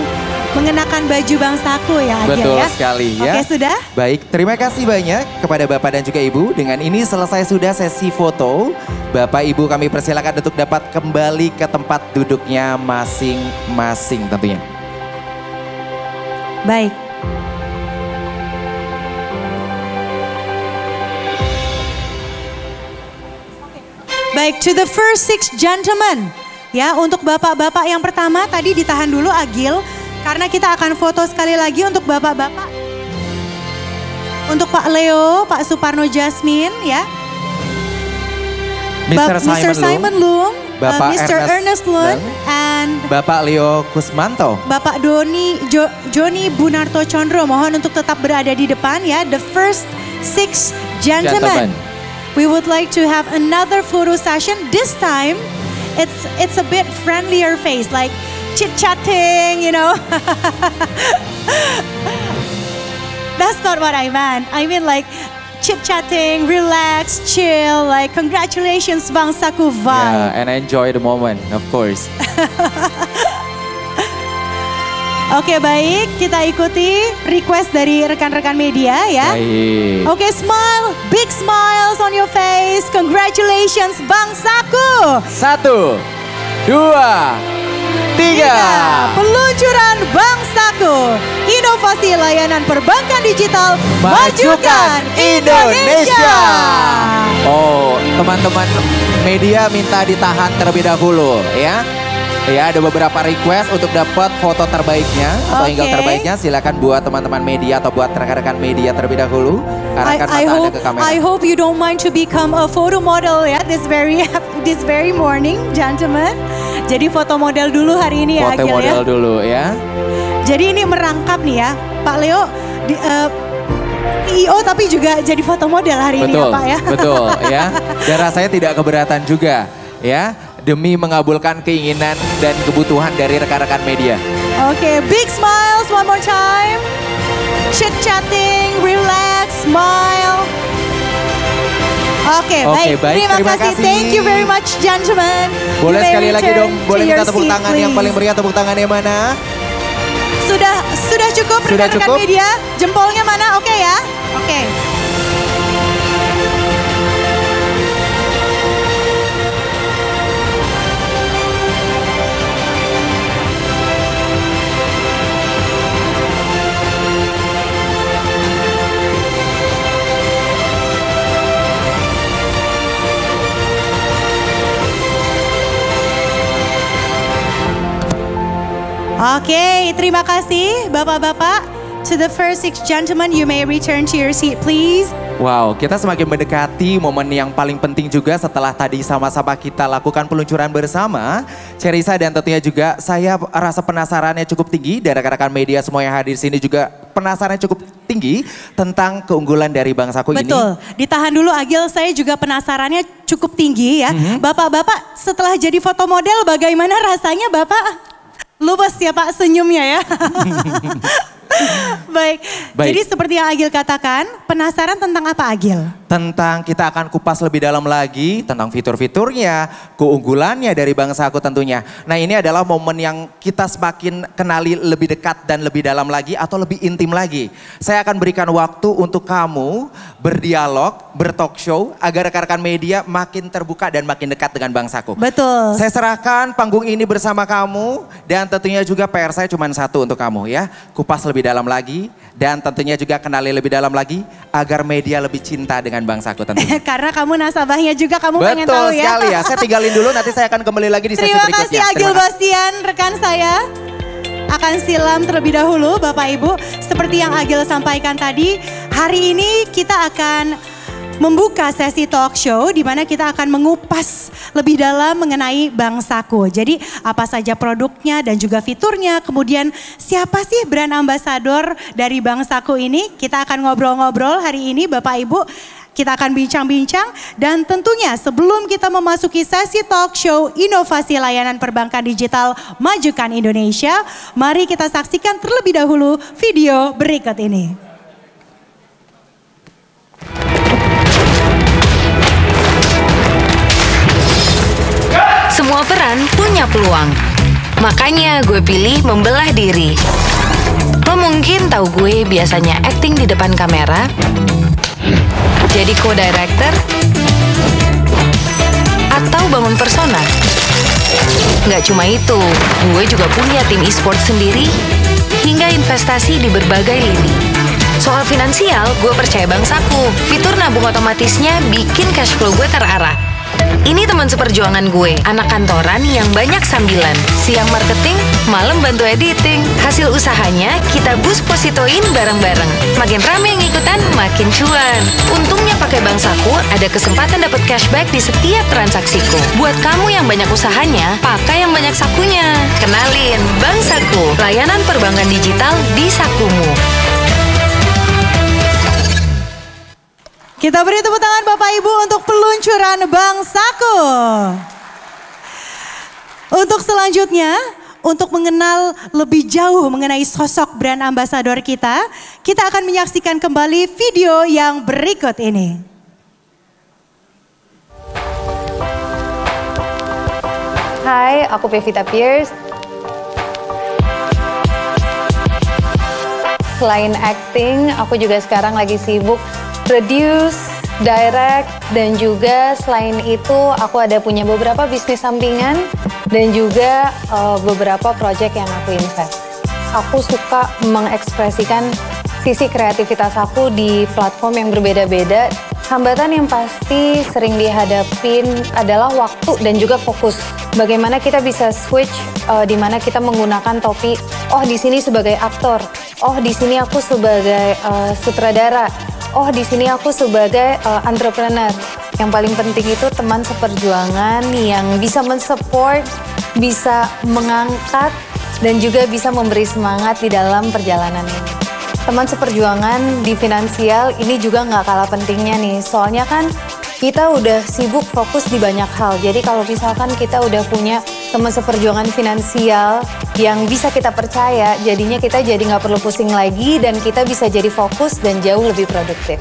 B: mengenakan baju bangsaku ya Agil
A: Betul
B: ya.
A: sekali ya.
B: Oke, sudah?
A: Baik, terima kasih banyak kepada Bapak dan juga Ibu. Dengan ini selesai sudah sesi foto. Bapak Ibu kami persilakan untuk dapat kembali ke tempat duduknya masing-masing tentunya.
B: Baik. Baik, to the first 6 gentlemen. Ya, untuk bapak-bapak yang pertama tadi ditahan dulu Agil. Karena kita akan foto sekali lagi untuk bapak-bapak. Untuk Pak Leo, Pak Suparno Jasmine ya. Mr. Simon Lung,
A: Bapak
B: Mr. Ernest Lung, and
A: Bapak Leo Kusmanto.
B: Bapak Joni Bunarto Condro. Mohon untuk tetap berada di depan ya. The first 6 gentlemen. We would like to have another photo session. This time, it's a bit friendlier face, like chit-chatting, you know. That's not what I meant. I mean like chit-chatting, relax, chill, like congratulations Bangsaku vibe.
A: Yeah, and enjoy the moment, of course.
B: Oke, baik, kita ikuti request dari rekan-rekan media ya.
A: Baik.
B: Oke, smile, big smiles on your face. Congratulations Bangsaku.
A: 1, 2, 3.
B: Peluncuran Bangsaku. Inovasi layanan perbankan digital. Majukan Indonesia.
A: Oh, teman-teman media minta ditahan terlebih dahulu ya. Ya, ada beberapa request untuk dapat foto terbaiknya atau angle terbaiknya. Silakan buat teman-teman media atau buat rekan-rekan media terlebih dahulu. Arahkan mata Anda ke kamera.
B: I hope you don't mind to become a photo model ya this very morning, gentlemen. Jadi foto model dulu hari ini ya,
A: Foto model dulu ya.
B: Jadi ini merangkap nih ya, Pak Leo CEO tapi juga jadi foto model hari ini ya Pak ya.
A: Betul ya. Dan rasanya tidak keberatan juga ya. Demi mengabulkan keinginan dan kebutuhan dari rekan-rekan media.
B: Oke, big smiles one more time. Chit-chatting, relax, smile. Oke, baik. Terima kasih. Thank you very much, gentlemen.
A: Boleh sekali lagi dong, boleh minta tepuk tangan yang paling meriah, tepuk tangannya mana?
B: Sudah cukup rekan-rekan media? Jempolnya mana? Oke ya? Oke. Oke, terima kasih Bapak-bapak. To the first 6 gentlemen, you may return to your seat please.
A: Wow, kita semakin mendekati momen yang paling penting juga setelah tadi sama-sama kita lakukan peluncuran bersama. Cherissa dan tentunya juga saya rasa penasarannya cukup tinggi dan rekan-rekan media semua yang hadir di sini juga penasaran cukup tinggi tentang keunggulan dari Bank Saku ini.
B: Betul, ditahan dulu Agil, saya juga penasarannya cukup tinggi ya. Bapak-bapak setelah jadi foto model bagaimana rasanya Bapak? Lupas ya Pak senyumnya ya. Baik, jadi seperti yang Agil katakan, penasaran tentang apa Agil?
A: Tentang kita akan kupas lebih dalam lagi tentang fitur-fiturnya, keunggulannya dari Bank Saku tentunya. Nah ini adalah momen yang kita semakin kenali lebih dekat dan lebih dalam lagi atau lebih intim lagi. Saya akan berikan waktu untuk kamu berdialog, bertalk show agar rekan-rekan media makin terbuka dan makin dekat dengan Bank Saku.
B: Betul.
A: Saya serahkan panggung ini bersama kamu dan tentunya juga PR saya cuma satu untuk kamu ya. Kupas lebih dalam lagi dan tentunya juga kenali lebih dalam lagi agar media lebih cinta dengan Bank Saku tentunya.
B: Karena kamu nasabahnya juga kamu pengen tahu ya.
A: Betul sekali ya, saya tinggalin dulu nanti saya akan kembali lagi di sesi berikutnya.
B: Terima kasih Agil Bastian, rekan saya. Akan silam terlebih dahulu Bapak Ibu. Seperti yang Agil sampaikan tadi, hari ini kita akan membuka sesi talk show di mana kita akan mengupas lebih dalam mengenai Bank Saku. Jadi apa saja produknya dan juga fiturnya, kemudian siapa sih brand ambassador dari Bank Saku ini? Kita akan ngobrol-ngobrol hari ini Bapak Ibu. Kita akan bincang-bincang dan tentunya sebelum kita memasuki sesi talk show inovasi layanan perbankan digital majukan Indonesia, mari kita saksikan terlebih dahulu video berikut ini.
F: Semua peran punya peluang. Makanya gue pilih membelah diri. Lo mungkin tahu gue biasanya acting di depan kamera, jadi co-director, atau bangun persona. Nggak cuma itu, gue juga punya tim e-sport sendiri, hingga investasi di berbagai lini. Soal finansial, gue percaya Bank Saku. Fitur nabung otomatisnya bikin cash flow gue terarah. Ini teman seperjuangan gue, anak kantoran yang banyak sambilan. Siang marketing, malam bantu editing. Hasil usahanya kita boost positoin bareng-bareng. Makin rame yang ikutan, makin cuan. Untungnya pakai Bank Saku, ada kesempatan dapat cashback di setiap transaksiku. Buat kamu yang banyak usahanya, pakai yang banyak sakunya. Kenalin, Bank Saku, layanan perbankan digital di sakumu.
B: Kita beri tepuk tangan Bapak Ibu untuk peluncuran Bank Saku. Untuk selanjutnya, untuk mengenal lebih jauh mengenai sosok brand ambassador kita akan menyaksikan kembali video yang berikut ini.
G: Hai, aku Pevita Pierce. Selain acting, aku juga sekarang lagi sibuk produce, direct, dan juga selain itu aku ada punya beberapa bisnis sampingan dan juga beberapa project yang aku invest. Aku suka mengekspresikan sisi kreativitas aku di platform yang berbeda-beda. Hambatan yang pasti sering dihadapin adalah waktu dan juga fokus. Bagaimana kita bisa switch di mana kita menggunakan topi, oh di sini sebagai aktor, oh di sini aku sebagai sutradara, oh di sini aku sebagai entrepreneur. Yang paling penting itu teman seperjuangan yang bisa mensupport, bisa mengangkat, dan juga bisa memberi semangat di dalam perjalanan ini. Teman seperjuangan di finansial ini juga nggak kalah pentingnya nih. Soalnya kan kita udah sibuk fokus di banyak hal. Jadi kalau misalkan kita udah punya teman seperjuangan finansial yang bisa kita percaya, jadinya kita jadi nggak perlu pusing lagi dan kita bisa jadi fokus dan jauh lebih produktif.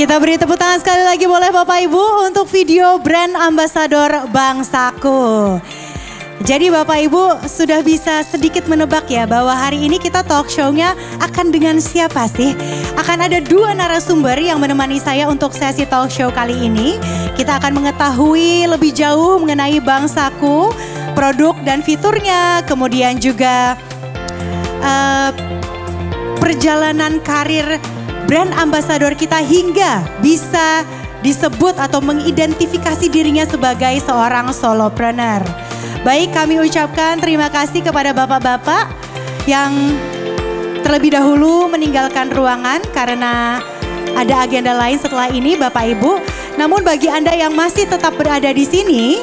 B: Kita beri tepuk tangan sekali lagi boleh Bapak Ibu untuk video brand ambassador Bank Saku. Jadi Bapak Ibu sudah bisa sedikit menebak ya bahwa hari ini kita talk show-nya akan dengan siapa sih? Akan ada dua narasumber yang menemani saya untuk sesi talk show kali ini. Kita akan mengetahui lebih jauh mengenai Bank Saku, produk dan fiturnya, kemudian juga perjalanan karir brand ambassador kita hingga bisa disebut atau mengidentifikasi dirinya sebagai seorang solopreneur. Baik, kami ucapkan terima kasih kepada bapak-bapak yang terlebih dahulu meninggalkan ruangan karena ada agenda lain setelah ini, Bapak Ibu. Namun bagi Anda yang masih tetap berada di sini,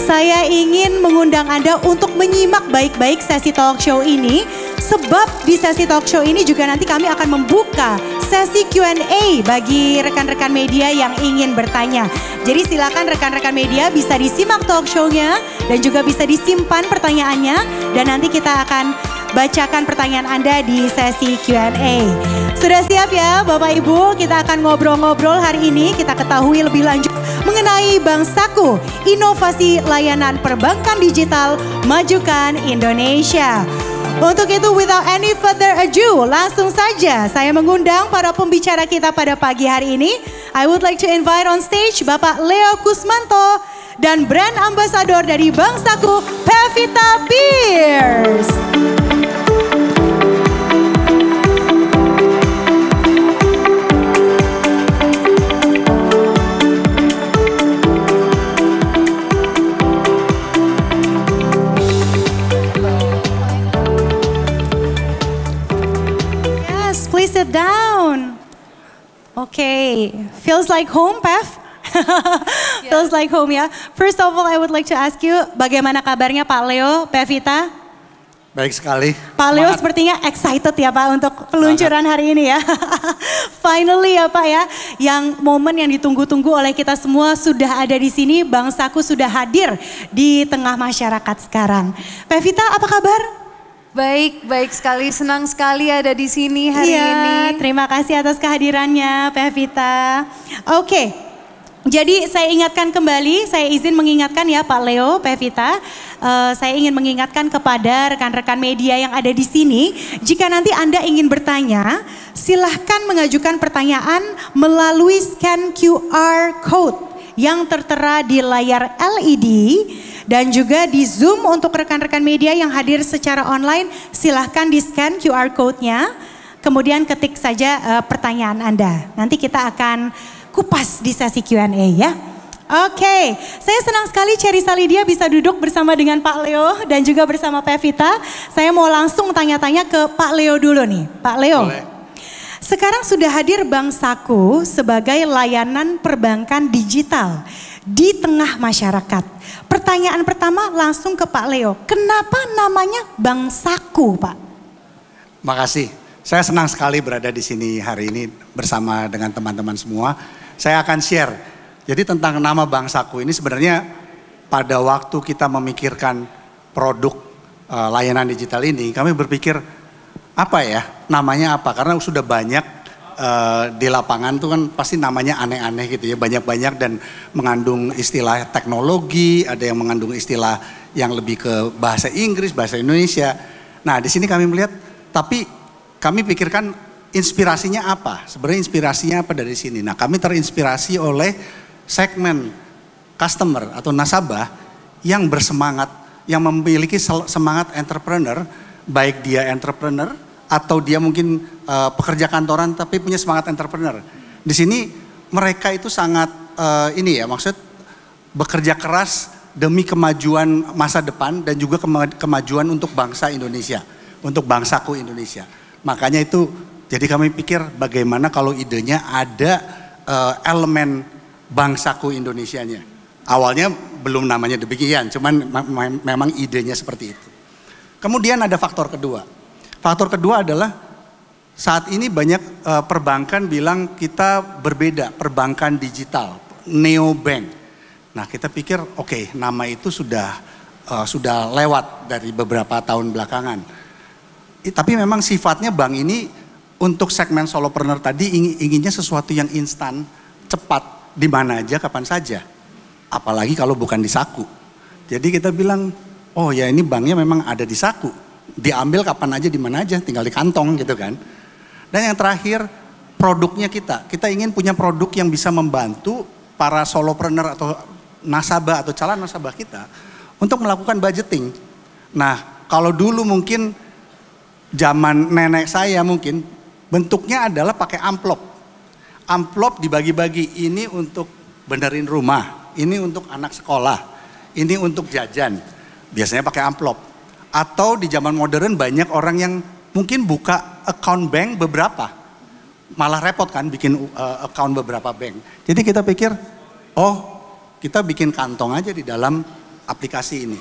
B: saya ingin mengundang Anda untuk menyimak baik-baik sesi talk show ini. Sebab di sesi talk show ini juga nanti kami akan membuka sesi Q&A bagi rekan-rekan media yang ingin bertanya. Jadi silakan rekan-rekan media bisa disimak talk show-nya dan juga bisa disimpan pertanyaannya. Dan nanti kita akan bacakan pertanyaan Anda di sesi Q&A. Sudah siap ya Bapak Ibu? Kita akan ngobrol-ngobrol hari ini. Kita ketahui lebih lanjut mengenai Bank Saku, inovasi layanan perbankan digital, majukan Indonesia. Untuk itu without any further ado, langsung saja saya mengundang para pembicara kita pada pagi hari ini. I would like to invite on stage Bapak Leo Kusmanto dan brand ambassador dari Bank Saku, Pevita Pierce. Please sit down. Okay, feels like home, Pev? Feels like home ya. First of all, I would like to ask you, bagaimana kabarnya Pak Leo, Pevita?
C: Baik sekali.
B: Pak Leo sepertinya excited ya Pak untuk peluncuran hari ini ya. Finally ya Pak ya, yang momen yang ditunggu-tunggu oleh kita semua sudah ada di sini. Bank Saku sudah hadir di tengah masyarakat sekarang. Pevita, apa kabar?
H: Baik, baik sekali. Senang sekali ada di sini hari ini.
B: Terima kasih atas kehadirannya, Pevita. Oke, jadi saya ingatkan kembali, saya izin mengingatkan ya Pak Leo, Pevita. Saya ingin mengingatkan kepada rekan-rekan media yang ada di sini. Jika nanti Anda ingin bertanya, silahkan mengajukan pertanyaan melalui scan QR Code yang tertera di layar LED. Dan juga di Zoom untuk rekan-rekan media yang hadir secara online, silahkan di scan QR Code-nya. Kemudian ketik saja pertanyaan Anda. Nanti kita akan kupas di sesi Q&A ya. Oke, saya senang sekali Cherry Salidia bisa duduk bersama dengan Pak Leo dan juga bersama Pevita. Saya mau langsung tanya-tanya ke Pak Leo dulu nih. Pak Leo, sekarang sudah hadir Bank Saku sebagai layanan perbankan digital di tengah masyarakat. Pertanyaan pertama langsung ke Pak Leo. Kenapa namanya Bank Saku, Pak?
C: Makasih. Saya senang sekali berada di sini hari ini bersama dengan teman-teman semua. Saya akan share. Jadi tentang nama Bank Saku ini sebenarnya pada waktu kita memikirkan produk layanan digital ini, kami berpikir apa ya namanya apa? Karena sudah banyak di lapangan tuh kan pasti namanya aneh-aneh gitu ya, banyak-banyak dan mengandung istilah teknologi, ada yang mengandung istilah yang lebih ke bahasa Inggris, bahasa Indonesia. Nah di sini kami melihat, tapi kami pikirkan inspirasinya apa? Sebenarnya inspirasinya apa dari sini? Nah kami terinspirasi oleh segmen customer atau nasabah yang bersemangat, yang memiliki semangat entrepreneur, baik dia entrepreneur atau dia mungkin pekerja kantoran tapi punya semangat entrepreneur. Di sini mereka itu sangat ini ya, maksud bekerja keras demi kemajuan masa depan dan juga kemajuan untuk bangsa Indonesia, untuk Bank Saku Indonesia. Makanya itu jadi kami pikir bagaimana kalau idenya ada elemen Bank Saku Indonesianya. Awalnya belum namanya demikian, cuman memang idenya seperti itu. Kemudian ada faktor kedua. Faktor kedua adalah saat ini banyak perbankan bilang kita berbeda, perbankan digital, neobank. Nah kita pikir oke, nama itu sudah lewat dari beberapa tahun belakangan. Tapi memang sifatnya bank ini untuk segmen solopreneur tadi inginnya sesuatu yang instan, cepat, di mana aja, kapan saja. Apalagi kalau bukan di Saku. Jadi kita bilang, oh ya ini banknya memang ada di Saku. Diambil kapan aja, di mana aja, tinggal di kantong gitu kan. Dan yang terakhir, produknya kita ingin punya produk yang bisa membantu para solopreneur atau nasabah atau calon nasabah kita untuk melakukan budgeting. Nah, kalau dulu mungkin zaman nenek saya mungkin bentuknya adalah pakai amplop. amplop dibagi-bagi, ini untuk benerin rumah, ini untuk anak sekolah, ini untuk jajan. Biasanya pakai amplop. Atau di zaman modern banyak orang yang mungkin buka account bank beberapa. Malah repot kan bikin account beberapa bank. Jadi kita pikir, oh kita bikin kantong aja di dalam aplikasi ini.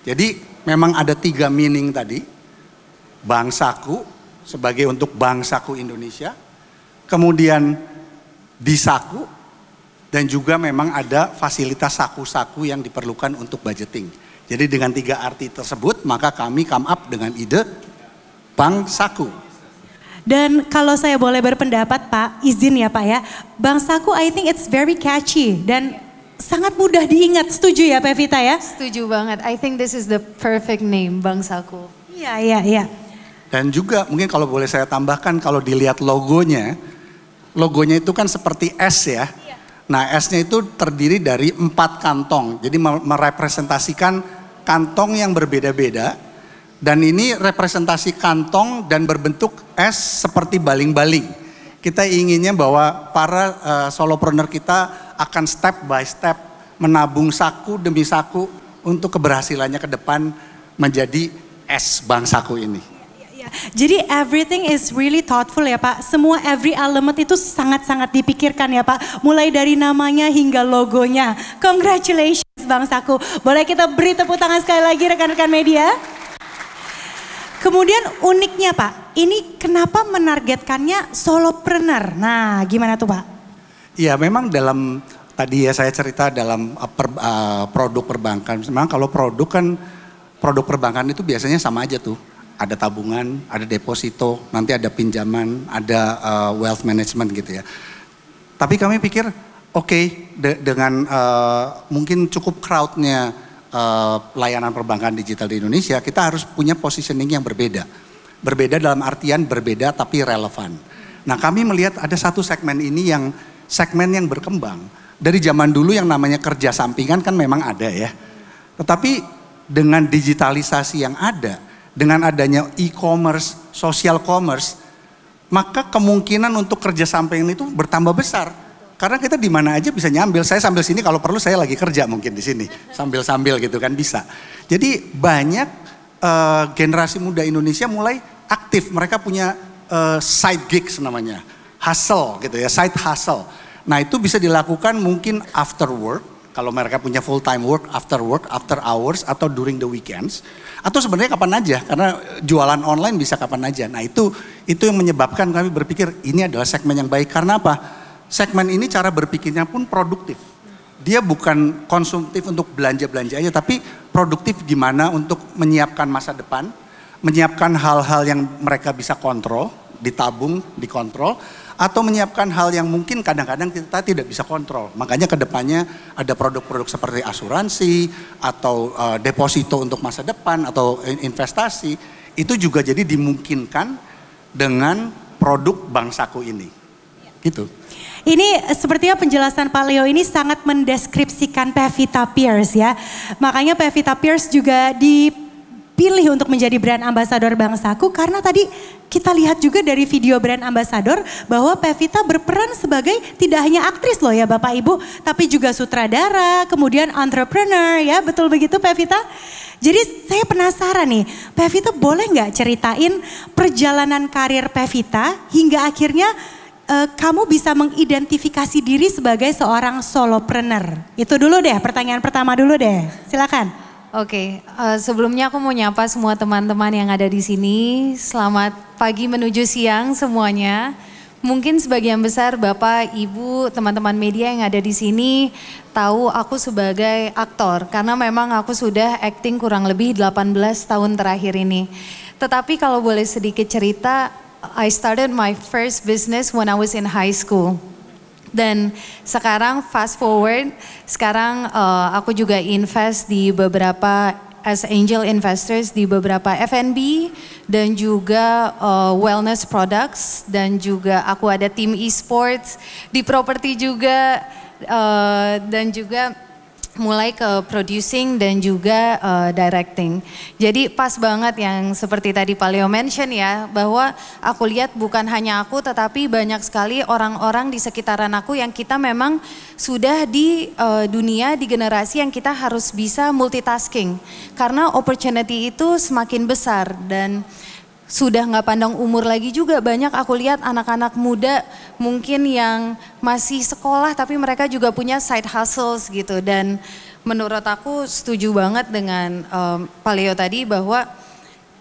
C: Jadi memang ada 3 meaning tadi. Bank Saku sebagai untuk Bank Saku Indonesia. Kemudian di Saku. Dan juga memang ada fasilitas saku-saku yang diperlukan untuk budgeting. Jadi dengan 3 arti tersebut maka kami come up dengan ide Bank Saku.
B: Dan kalau saya boleh berpendapat Pak, izin ya Pak ya. Bank Saku I think it's very catchy dan sangat mudah diingat. Setuju ya Pevita ya?
H: Setuju banget. I think this is the perfect name, Bank Saku.
B: Iya.
C: Dan juga mungkin kalau boleh saya tambahkan, kalau dilihat logonya itu kan seperti S ya. Nah S-nya itu terdiri dari 4 kantong. Jadi merepresentasikan kantong yang berbeda-beda. Dan ini representasi kantong dan berbentuk S seperti baling-baling. Kita inginnya bahwa para solopreneur kita akan step by step menabung saku demi saku untuk keberhasilannya ke depan menjadi S Bank Saku ini.
B: Jadi everything is really thoughtful ya Pak. Semua every element itu sangat-sangat dipikirkan ya Pak. Mulai dari namanya hingga logonya. Congratulations Bang Saku. Boleh kita beri tepuk tangan sekali lagi rekan-rekan media. Kemudian uniknya Pak, ini kenapa menargetkannya solopreneur? Nah gimana tuh Pak?
C: Iya memang dalam tadi ya saya cerita dalam produk perbankan. Memang kalau produk perbankan itu biasanya sama aja tuh. Ada tabungan, ada deposito, nanti ada pinjaman, ada wealth management gitu ya. Tapi kami pikir oke, dengan mungkin cukup crowdnya layanan perbankan digital di Indonesia, kita harus punya positioning yang berbeda. Berbeda dalam artian berbeda tapi relevan. Nah kami melihat ada satu segmen ini yang segmen yang berkembang. Dari zaman dulu yang namanya kerja sampingan kan memang ada ya. Tetapi dengan digitalisasi yang ada, dengan adanya e-commerce, social commerce, maka kemungkinan untuk kerja sampingan itu bertambah besar. Karena kita di mana aja bisa nyambil. Saya sambil sini kalau perlu saya lagi kerja mungkin di sini. Sambil-sambil gitu kan bisa. Jadi banyak generasi muda Indonesia mulai aktif. Mereka punya side gigs namanya. Hustle gitu ya, side hustle. Nah itu bisa dilakukan mungkin after work. Kalau mereka punya full time work, after hours, atau during the weekends. Atau sebenarnya kapan aja, karena jualan online bisa kapan aja. Nah itu yang menyebabkan kami berpikir ini adalah segmen yang baik. Karena apa? Segmen ini cara berpikirnya pun produktif. Dia bukan konsumtif untuk belanja-belanja aja, tapi produktif gimana untuk menyiapkan masa depan. Menyiapkan hal-hal yang mereka bisa kontrol, ditabung, dikontrol. Atau menyiapkan hal yang mungkin kadang-kadang kita tidak bisa kontrol. Makanya kedepannya ada produk-produk seperti asuransi atau deposito untuk masa depan atau investasi. Itu juga jadi dimungkinkan dengan produk Bank Saku ini. Gitu.
B: Ini sepertinya penjelasan Pak Leo ini sangat mendeskripsikan Pevita Pierce ya. Makanya Pevita Pierce juga dipilih untuk menjadi brand ambassador Bank Saku karena tadi kita lihat juga dari video brand ambassador bahwa Pevita berperan sebagai tidak hanya aktris loh ya Bapak Ibu, tapi juga sutradara, kemudian entrepreneur ya, betul begitu Pevita? Jadi saya penasaran nih, Pevita boleh nggak ceritain perjalanan karir Pevita hingga akhirnya kamu bisa mengidentifikasi diri sebagai seorang solopreneur? Itu dulu deh, pertanyaan pertama dulu deh, silakan.
H: Oke, sebelumnya aku mau nyapa semua teman-teman yang ada di sini. Selamat pagi menuju siang semuanya. Mungkin sebagian besar Bapak, Ibu, teman-teman media yang ada di sini tahu aku sebagai aktor. Karena memang aku sudah acting kurang lebih 18 tahun terakhir ini. Tetapi kalau boleh sedikit cerita, I started my first business when I was in high school. Dan sekarang fast forward, sekarang aku juga invest di beberapa as angel investors di beberapa F&B dan juga wellness products dan juga aku ada tim e-sports di properti juga dan juga mulai ke producing dan juga directing. Jadi pas banget yang seperti tadi Pak Leo mention ya, bahwa aku lihat bukan hanya aku tetapi banyak sekali orang-orang di sekitaran aku yang kita memang sudah di dunia, di generasi yang kita harus bisa multitasking. Karena opportunity itu semakin besar dan sudah nggak pandang umur lagi juga, banyak aku lihat anak-anak muda mungkin yang masih sekolah tapi mereka juga punya side hustles gitu. Dan menurut aku setuju banget dengan Pak Leo tadi bahwa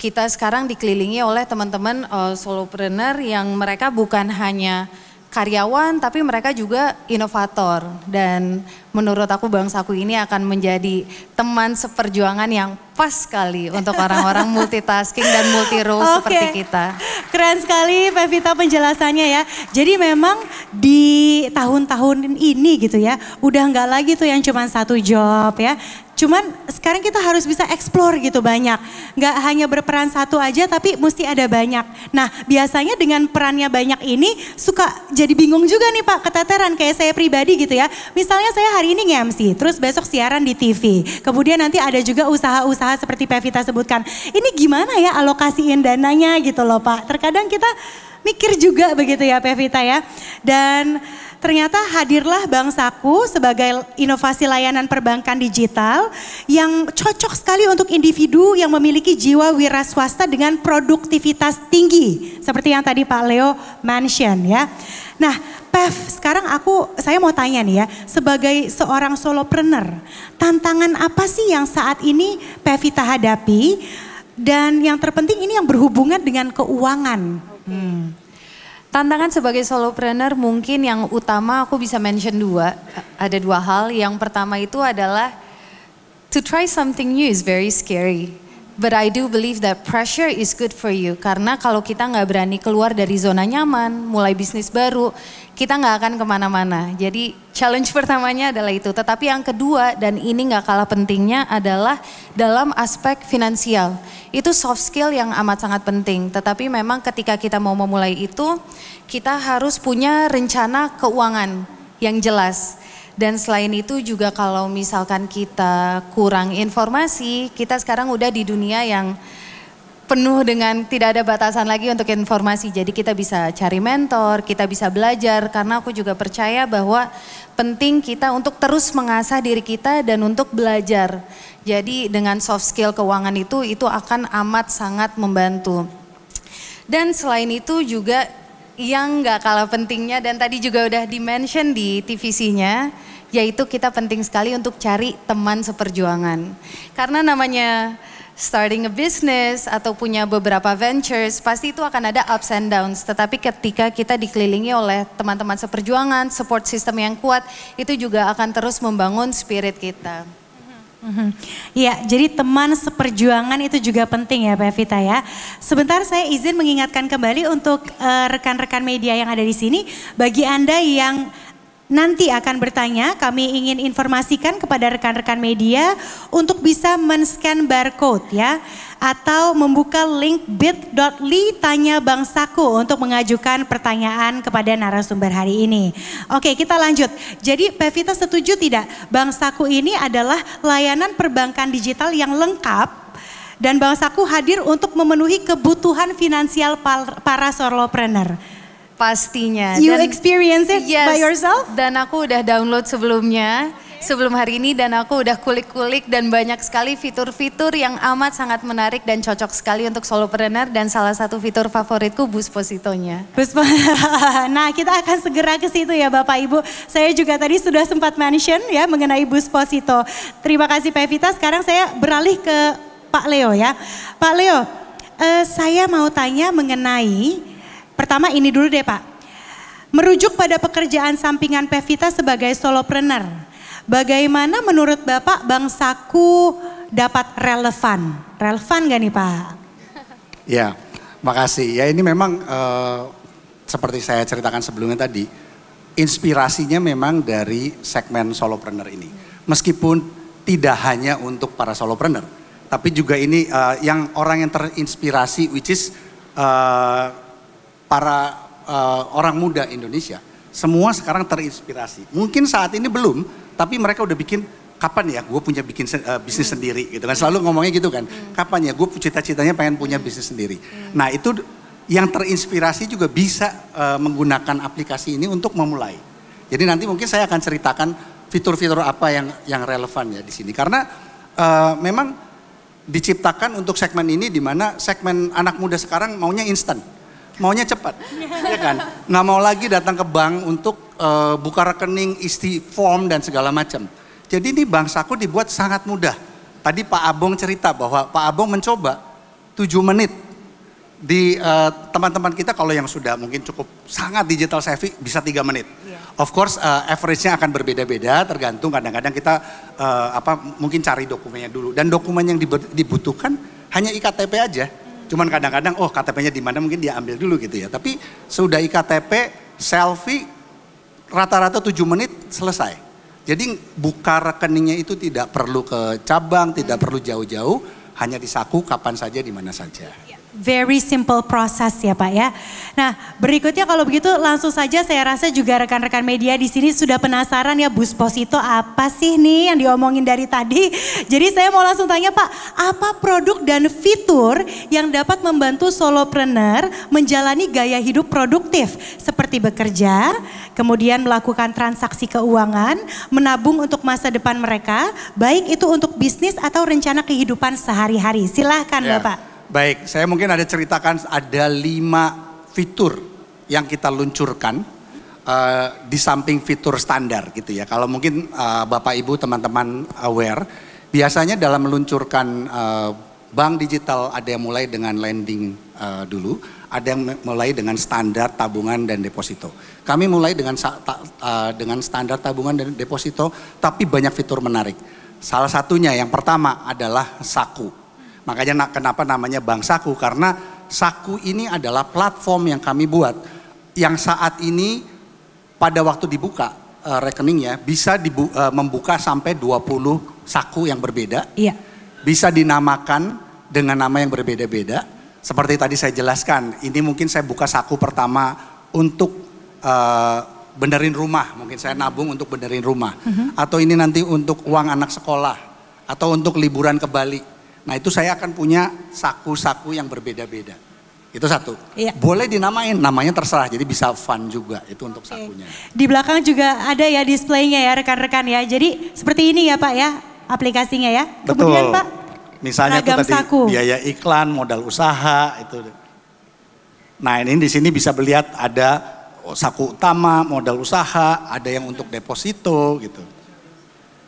H: kita sekarang dikelilingi oleh teman-teman solopreneur yang mereka bukan hanya karyawan tapi mereka juga inovator. Dan menurut aku bangsaku ini akan menjadi teman seperjuangan yang pas sekali untuk orang-orang multitasking dan multi role seperti kita.
B: Keren sekali Pevita penjelasannya ya. Jadi memang di tahun-tahun ini gitu ya, udah nggak lagi tuh yang cuma satu job ya. Cuman sekarang kita harus bisa explore gitu banyak. Nggak hanya berperan satu aja tapi mesti ada banyak. Nah biasanya dengan perannya banyak ini suka jadi bingung juga nih Pak, keteteran kayak saya pribadi gitu ya. Misalnya saya hari ini nge-MC, terus besok siaran di TV. Kemudian nanti ada juga usaha-usaha seperti Pevita sebutkan. Ini gimana ya alokasiin dananya gitu loh Pak. Terkadang kita mikir juga begitu ya Pevita ya. Dan ternyata hadirlah Bangsaku sebagai inovasi layanan perbankan digital yang cocok sekali untuk individu yang memiliki jiwa wira swasta dengan produktivitas tinggi. Seperti yang tadi Pak Leo mention ya. Nah Pev, sekarang saya mau tanya nih ya, sebagai seorang solopreneur, tantangan apa sih yang saat ini Pevita hadapi? Dan yang terpenting ini yang berhubungan dengan keuangan.
H: Tantangan sebagai solopreneur mungkin yang utama aku bisa mention ada dua hal. Yang pertama itu adalah to try something new is very scary. But I do believe that pressure is good for you. Karena kalau kita nggak berani keluar dari zona nyaman, mulai bisnis baru, kita nggak akan kemana-mana. Jadi challenge pertamanya adalah itu. Tetapi yang kedua dan ini nggak kalah pentingnya adalah dalam aspek finansial. Itu soft skill yang amat sangat penting. Tetapi memang ketika kita mau memulai itu, kita harus punya rencana keuangan yang jelas. Dan selain itu juga kalau misalkan kita kurang informasi, kita sekarang udah di dunia yang penuh dengan tidak ada batasan lagi untuk informasi. Jadi kita bisa cari mentor, kita bisa belajar karena aku juga percaya bahwa penting kita untuk terus mengasah diri kita dan untuk belajar. Jadi dengan soft skill keuangan itu akan amat sangat membantu. Dan selain itu juga yang gak kalah pentingnya dan tadi juga udah di-mention di TVC-nya, yaitu kita penting sekali untuk cari teman seperjuangan. Karena namanya starting a business atau punya beberapa ventures, pasti itu akan ada ups and downs. Tetapi ketika kita dikelilingi oleh teman-teman seperjuangan, support system yang kuat, itu juga akan terus membangun spirit kita.
B: Ya, jadi teman seperjuangan itu juga penting ya Pevita ya. Sebentar saya izin mengingatkan kembali untuk rekan-rekan media yang ada di sini. Bagi Anda yang nanti akan bertanya, kami ingin informasikan kepada rekan-rekan media untuk bisa men-scan barcode ya. Atau membuka link bit.ly tanya Bangsaku untuk mengajukan pertanyaan kepada narasumber hari ini. Oke kita lanjut. Jadi Pevita setuju tidak Bangsaku ini adalah layanan perbankan digital yang lengkap dan Bangsaku hadir untuk memenuhi kebutuhan finansial para solopreneur.
H: Pastinya.
B: You experience it by yourself?
H: Dan aku udah download sebelumnya. Sebelum hari ini dan aku udah kulik-kulik dan banyak sekali fitur-fitur yang amat sangat menarik dan cocok sekali untuk solopreneur dan salah satu fitur favoritku Buspositonya.
B: Nah kita akan segera ke situ ya Bapak Ibu. Saya juga tadi sudah sempat mention ya mengenai Busposito. Terima kasih Pevita, sekarang saya beralih ke Pak Leo ya. Pak Leo, saya mau tanya mengenai, pertama ini dulu deh Pak. Merujuk pada pekerjaan sampingan Pevita sebagai solopreneur. Bagaimana menurut Bapak Bangsaku dapat relevan? Relevan gak nih Pak?
C: Ya, makasih. Ya ini memang seperti saya ceritakan sebelumnya tadi, inspirasinya memang dari segmen solopreneur ini. Meskipun tidak hanya untuk para solopreneur, tapi juga ini yang orang yang terinspirasi, which is para orang muda Indonesia. Semua sekarang terinspirasi. Mungkin saat ini belum, tapi mereka udah bikin kapan ya gue punya bikin bisnis sendiri gitu kan. Selalu ngomongnya gitu kan. Kapan ya gue cita-citanya pengen punya bisnis sendiri. Nah itu yang terinspirasi juga bisa menggunakan aplikasi ini untuk memulai. Jadi nanti mungkin saya akan ceritakan fitur-fitur apa yang relevan ya di sini. Karena memang diciptakan untuk segmen ini di mana segmen anak muda sekarang maunya instan. Maunya cepat, ya kan? Nggak mau lagi datang ke bank untuk buka rekening, isi form dan segala macam. Jadi ini Bank Saku dibuat sangat mudah. Tadi Pak Abong cerita bahwa Pak Abong mencoba 7 menit. Di teman-teman kita kalau yang sudah mungkin cukup sangat digital savvy bisa 3 menit. Of course average-nya akan berbeda-beda tergantung kadang-kadang kita mungkin cari dokumennya dulu. Dan dokumen yang dibutuhkan hanya iktp aja. Cuman kadang-kadang KTP-nya di mana mungkin dia ambil dulu gitu ya. Tapi sudah iktp, selfie, rata-rata 7 menit selesai. Jadi buka rekeningnya itu tidak perlu ke cabang, tidak perlu jauh-jauh, hanya di Saku kapan saja, di mana saja.
B: Very simple process ya Pak ya. Nah berikutnya kalau begitu langsung saja saya rasa juga rekan-rekan media di sini sudah penasaran ya Busposito apa sih nih yang diomongin dari tadi. Jadi saya mau langsung tanya Pak, apa produk dan fitur yang dapat membantu solopreneur menjalani gaya hidup produktif seperti bekerja, kemudian melakukan transaksi keuangan, menabung untuk masa depan mereka, baik itu untuk bisnis atau rencana kehidupan sehari-hari. Silahkan Bapak.
C: Baik, saya mungkin ada ceritakan ada 5 fitur yang kita luncurkan di samping fitur standar gitu ya. Kalau mungkin Bapak Ibu teman-teman aware, biasanya dalam meluncurkan bank digital ada yang mulai dengan lending dulu, ada yang mulai dengan standar tabungan dan deposito. Kami mulai dengan standar tabungan dan deposito, tapi banyak fitur menarik. Salah satunya yang pertama adalah Saku. Makanya kenapa namanya Bank Saku, karena Saku ini adalah platform yang kami buat yang saat ini pada waktu dibuka rekeningnya bisa membuka sampai 20 saku yang berbeda.
B: Iya.
C: Bisa dinamakan dengan nama yang berbeda-beda. Seperti tadi saya jelaskan, ini mungkin saya buka saku pertama untuk benerin rumah, mungkin saya nabung untuk benerin rumah. Atau ini nanti untuk uang anak sekolah, atau untuk liburan ke Bali. Nah itu saya akan punya saku-saku yang berbeda-beda. Itu satu. Iya. Boleh dinamain, namanya terserah. Jadi bisa fun juga itu untuk sakunya.
B: Di belakang juga ada ya displaynya ya rekan-rekan ya. Jadi seperti ini ya Pak ya aplikasinya ya.
C: Betul.
B: Kemudian Pak,
C: misalnya tuh tadi saku. Biaya iklan, modal usaha itu. Nah ini di sini bisa melihat ada saku utama, modal usaha, ada yang untuk deposito gitu.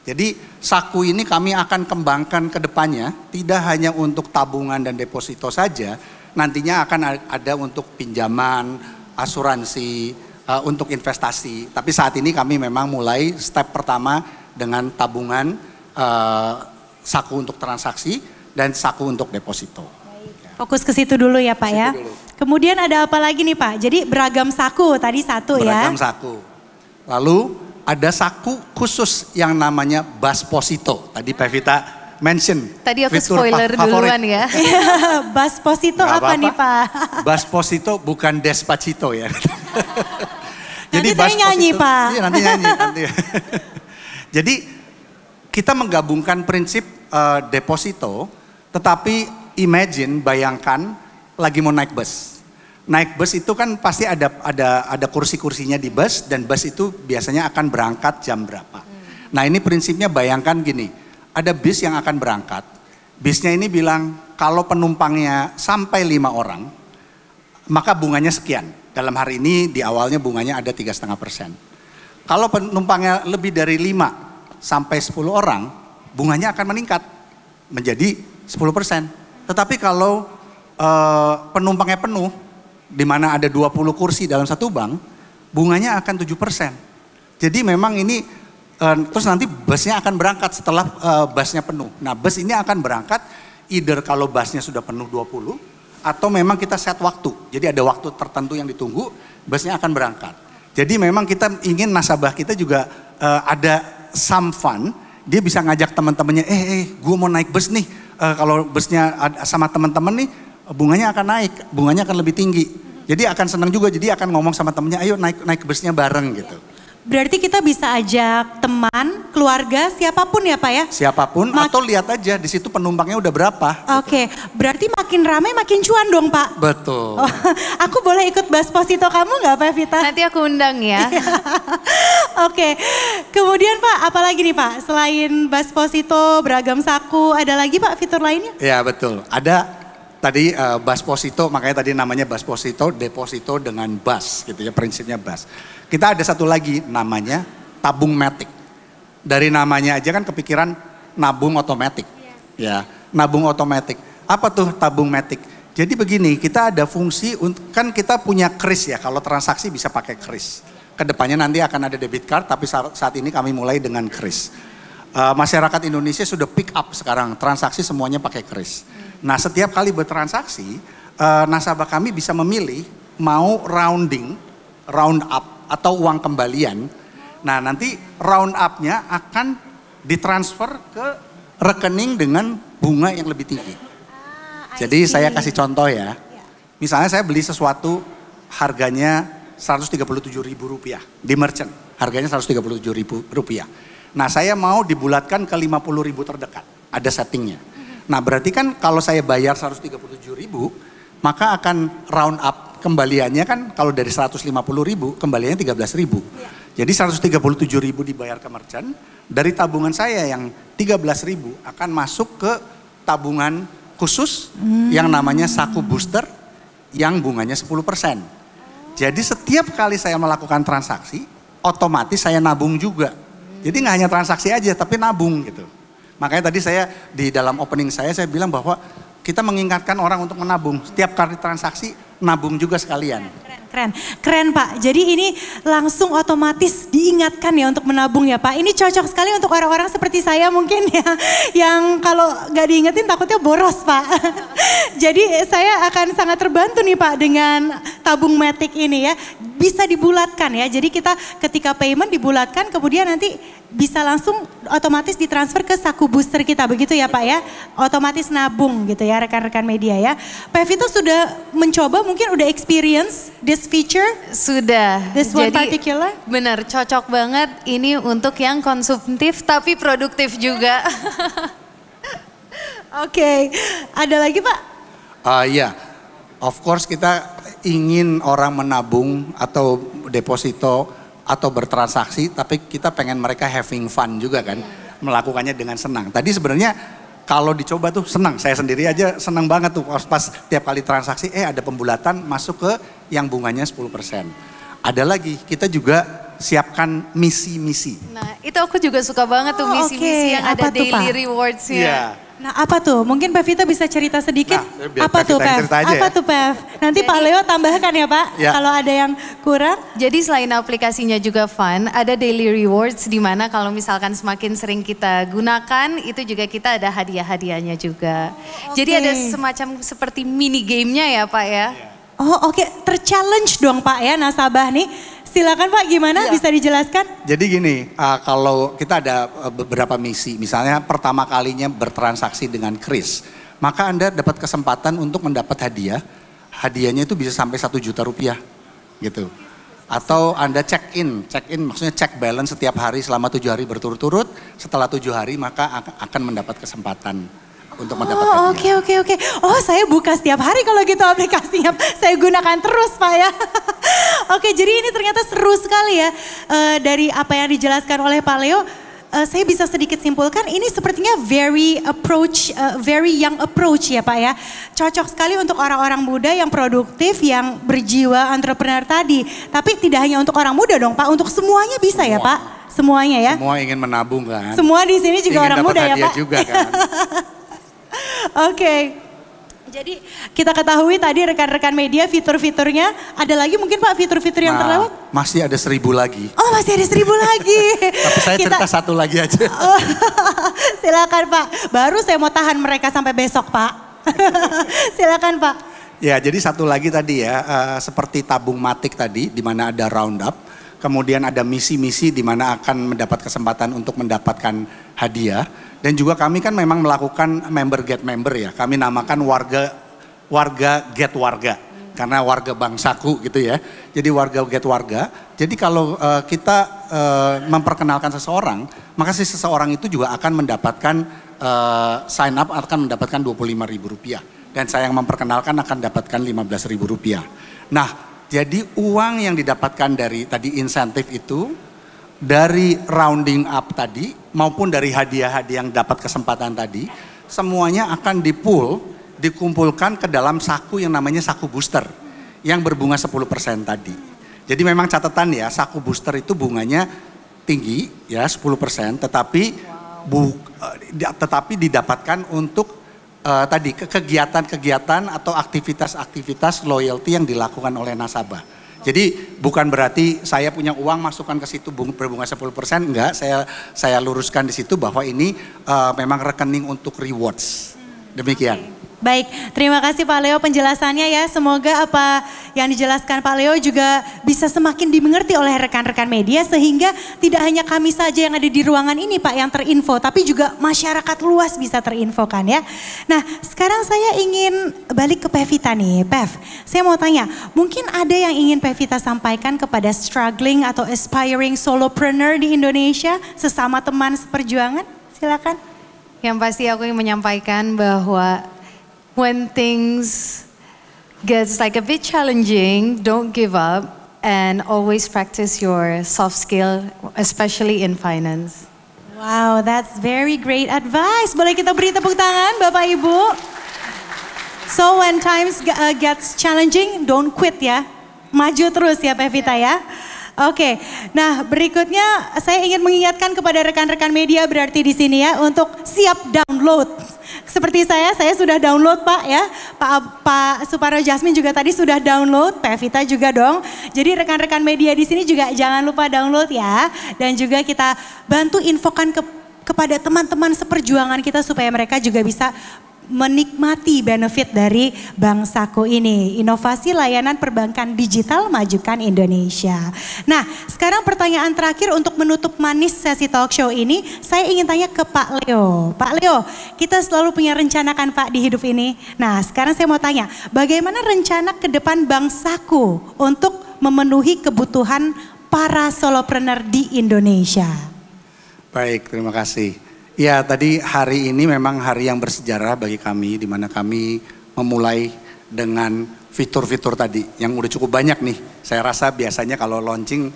C: Jadi saku ini kami akan kembangkan ke depannya, tidak hanya untuk tabungan dan deposito saja, nantinya akan ada untuk pinjaman, asuransi, untuk investasi. Tapi saat ini kami memang mulai step pertama dengan tabungan, saku untuk transaksi, dan saku untuk deposito.
B: Fokus ke situ dulu ya Pak ya. Kemudian ada apa lagi nih Pak? Jadi beragam saku, tadi satu ya.
C: Beragam saku. Lalu ada saku khusus yang namanya Busposito. Tadi Pevita mention.
H: Tadi aku spoiler duluan ya.
B: Busposito apa nih Pak?
C: Busposito bukan Despacito ya.
B: Jadi nanti saya nyanyi Pak.
C: Iya nanti nyanyi. Jadi kita menggabungkan prinsip deposito, tetapi imagine, bayangkan lagi mau naik bus. Naik bus itu kan pasti ada kursi-kursinya di bus dan bus itu biasanya akan berangkat jam berapa. Nah ini prinsipnya bayangkan gini, ada bis yang akan berangkat. Bisnya ini bilang kalau penumpangnya sampai 5 orang, maka bunganya sekian. Dalam hari ini di awalnya bunganya ada 3,5%. Kalau penumpangnya lebih dari 5 sampai 10 orang, bunganya akan meningkat menjadi 10%. Tetapi kalau penumpangnya penuh, di mana ada 20 kursi dalam satu bank, bunganya akan 7%. Jadi memang ini, terus nanti busnya akan berangkat setelah busnya penuh. Nah bus ini akan berangkat, either kalau busnya sudah penuh 20, atau memang kita set waktu. Jadi ada waktu tertentu yang ditunggu, busnya akan berangkat. Jadi memang kita ingin nasabah kita juga ada some fun, dia bisa ngajak teman-temannya, gue mau naik bus nih, kalau busnya sama teman-teman nih, bunganya akan naik, bunganya akan lebih tinggi. Jadi akan senang juga, jadi akan ngomong sama temennya, ayo naik busnya bareng gitu.
B: Berarti kita bisa ajak teman, keluarga, siapapun ya Pak ya?
C: Siapapun atau lihat aja di situ penumpangnya udah berapa.
B: Oke, berarti makin ramai makin cuan dong Pak?
C: Betul.
B: Oh, aku boleh ikut Basposito kamu nggak Pak Vita?
H: Nanti aku undang ya.
B: Oke, kemudian Pak apalagi nih Pak? Selain Basposito, beragam saku, ada lagi Pak fitur lainnya?
C: Ya betul, ada tadi Basposito, makanya tadi namanya Basposito, deposito dengan bas gitu ya, prinsipnya bas. Kita ada satu lagi namanya tabung matic. Dari namanya aja kan kepikiran nabung otomatis. Ya, nabung otomatis. Apa tuh tabung matic? Jadi begini, kita ada fungsi, kan kita punya kris ya, kalau transaksi bisa pakai kris. Kedepannya nanti akan ada debit card, tapi saat ini kami mulai dengan kris. Masyarakat Indonesia sudah pick up sekarang, transaksi semuanya pakai kris. Nah setiap kali bertransaksi, nasabah kami bisa memilih mau round up atau uang kembalian. Nah nanti round up-nya akan ditransfer ke rekening dengan bunga yang lebih tinggi. Jadi saya kasih contoh ya. Misalnya saya beli sesuatu harganya Rp137.000 di merchant. Harganya Rp137.000. Nah saya mau dibulatkan ke 50.000 terdekat. Ada settingnya. Nah berarti kan kalau saya bayar 137.000, maka akan round up kembaliannya kan kalau dari 150.000 kembaliannya 13.000. Jadi 137.000 dibayar ke merchant, dari tabungan saya yang 13.000 akan masuk ke tabungan khusus yang namanya saku booster yang bunganya 10%. Jadi setiap kali saya melakukan transaksi, otomatis saya nabung juga. Jadi nggak hanya transaksi aja tapi nabung gitu. Makanya tadi saya di dalam opening saya bilang bahwa kita mengingatkan orang untuk menabung. Setiap kali transaksi nabung juga sekalian.
B: Keren Pak. Jadi ini langsung otomatis diingatkan ya untuk menabung ya Pak. Ini cocok sekali untuk orang-orang seperti saya mungkin ya. Yang kalau nggak diingetin takutnya boros Pak. Jadi saya akan sangat terbantu nih Pak dengan tabung matic ini ya. Bisa dibulatkan ya. Jadi kita ketika payment dibulatkan kemudian nanti bisa langsung otomatis ditransfer ke saku booster kita begitu ya Pak ya. Otomatis nabung gitu ya rekan-rekan media ya. Pak Vito sudah mencoba mungkin udah experience this feature?
H: Sudah.
B: This one particular?
H: Benar, cocok banget ini untuk yang konsumtif tapi produktif juga.
B: Oke, ada lagi Pak?
C: Ya, of course kita ingin orang menabung atau deposito atau bertransaksi, tapi kita pengen mereka having fun juga kan, melakukannya dengan senang. Tadi sebenarnya kalau dicoba tuh senang, saya sendiri aja senang banget tuh pas tiap kali transaksi, ada pembulatan masuk ke yang bunganya 10%. Ada lagi, kita juga siapkan misi-misi.
H: Nah itu aku juga suka banget tuh misi-misi yang ada daily rewards-nya.
C: Yeah.
B: Nah apa tuh? Mungkin Pak Vito bisa cerita sedikit.
C: Nah,
B: apa tuh Pev? Apa tuh Pev? Nanti Pak Leo tambahkan ya Pak, kalau ada yang kurang.
H: Jadi selain aplikasinya juga fun, ada daily rewards di mana kalau misalkan semakin sering kita gunakan, itu juga kita ada hadiah-hadiahnya juga. Jadi ada semacam seperti mini gamenya ya Pak ya.
B: Oh oke, terchallenge dong Pak ya nasabah nih. Silakan Pak, gimana bisa dijelaskan?
C: Jadi gini, kalau kita ada beberapa misi, misalnya pertama kalinya bertransaksi dengan kris, maka Anda dapat kesempatan untuk mendapat hadiah. Hadiahnya itu bisa sampai Rp1.000.000 gitu. Atau Anda check in maksudnya cek balance setiap hari selama 7 hari berturut-turut. Setelah 7 hari maka akan mendapat kesempatan untuk mendapat hadiah.
B: Oke. Oh saya buka setiap hari kalau gitu aplikasinya. Saya gunakan terus Pak ya. Oke, jadi ini ternyata seru sekali ya. Dari apa yang dijelaskan oleh Pak Leo, saya bisa sedikit simpulkan ini sepertinya very young approach ya Pak ya. Cocok sekali untuk orang-orang muda yang produktif, yang berjiwa entrepreneur tadi. Tapi tidak hanya untuk orang muda dong Pak, untuk semuanya bisa ya Pak? Semuanya ya?
C: Semua ingin menabung kan?
B: Semua di sini juga orang muda ya Pak?
C: Juga kan?
B: Oke. Jadi kita ketahui tadi rekan-rekan media fitur-fiturnya. Ada lagi mungkin Pak fitur-fitur yang terlewat?
C: Masih ada 1.000 lagi.
B: Oh masih ada 1.000 lagi.
C: Tapi saya cerita satu lagi aja.
B: Oh, silakan Pak. Baru saya mau tahan mereka sampai besok Pak. Silakan Pak.
C: Ya jadi satu lagi tadi ya. Seperti tabung matic tadi di mana ada roundup. Kemudian ada misi-misi di mana akan mendapat kesempatan untuk mendapatkan hadiah. Dan juga kami kan memang melakukan member get member ya. Kami namakan warga get warga. karena warga Bank Saku gitu ya. Jadi warga get warga. Jadi kalau kita memperkenalkan seseorang, maka si seseorang itu juga akan mendapatkan sign up akan mendapatkan Rp25.000 dan saya yang memperkenalkan akan dapatkan Rp15.000. Nah, jadi uang yang didapatkan dari tadi insentif itu, dari rounding up tadi maupun dari hadiah-hadiah yang dapat kesempatan tadi, semuanya akan dikumpulkan ke dalam saku yang namanya saku booster yang berbunga 10% tadi. Jadi memang catatan ya, saku booster itu bunganya tinggi ya 10%, tetapi didapatkan untuk tadi kegiatan-kegiatan atau aktivitas-aktivitas loyalty yang dilakukan oleh nasabah. Jadi bukan berarti saya punya uang masukkan ke situ berbunga 10%, enggak, saya luruskan di situ bahwa ini memang rekening untuk rewards. Demikian.
B: Baik, terima kasih Pak Leo penjelasannya ya. Semoga apa yang dijelaskan Pak Leo juga bisa semakin dimengerti oleh rekan-rekan media sehingga tidak hanya kami saja yang ada di ruangan ini Pak yang terinfo, tapi juga masyarakat luas bisa terinfokan ya. Nah, sekarang saya ingin balik ke Pevita nih. Pev, saya mau tanya, mungkin ada yang ingin Pevita sampaikan kepada struggling atau aspiring solopreneur di Indonesia, sesama teman seperjuangan? Silakan.
H: Yang pasti aku ingin menyampaikan bahwa when things gets like a bit challenging, don't give up and always practice your soft skill, especially in finance.
B: Wow, that's very great advice. Boleh kita beri tepuk tangan Bapak Ibu? So when times gets challenging, don't quit ya. Maju terus ya Pevita ya. Oke, nah berikutnya saya ingin mengingatkan kepada rekan-rekan media berarti di sini ya untuk siap download. Seperti saya sudah download Pak ya, Pak Suparno Jasmine juga tadi sudah download, Pevita juga dong. Jadi rekan-rekan media di sini juga jangan lupa download ya. Dan juga kita bantu infokan kepada teman-teman seperjuangan kita supaya mereka juga bisa menikmati benefit dari Bank Saku ini. Inovasi layanan perbankan digital majukan Indonesia. Nah, sekarang pertanyaan terakhir untuk menutup manis sesi talk show ini, saya ingin tanya ke Pak Leo. Pak Leo, kita selalu punya rencana kan Pak di hidup ini. Nah, sekarang saya mau tanya, bagaimana rencana ke depan Bank Saku untuk memenuhi kebutuhan para solopreneur di Indonesia?
C: Baik, terima kasih. Ya, tadi hari ini memang hari yang bersejarah bagi kami, di mana kami memulai dengan fitur-fitur tadi yang udah cukup banyak nih. Saya rasa biasanya kalau launching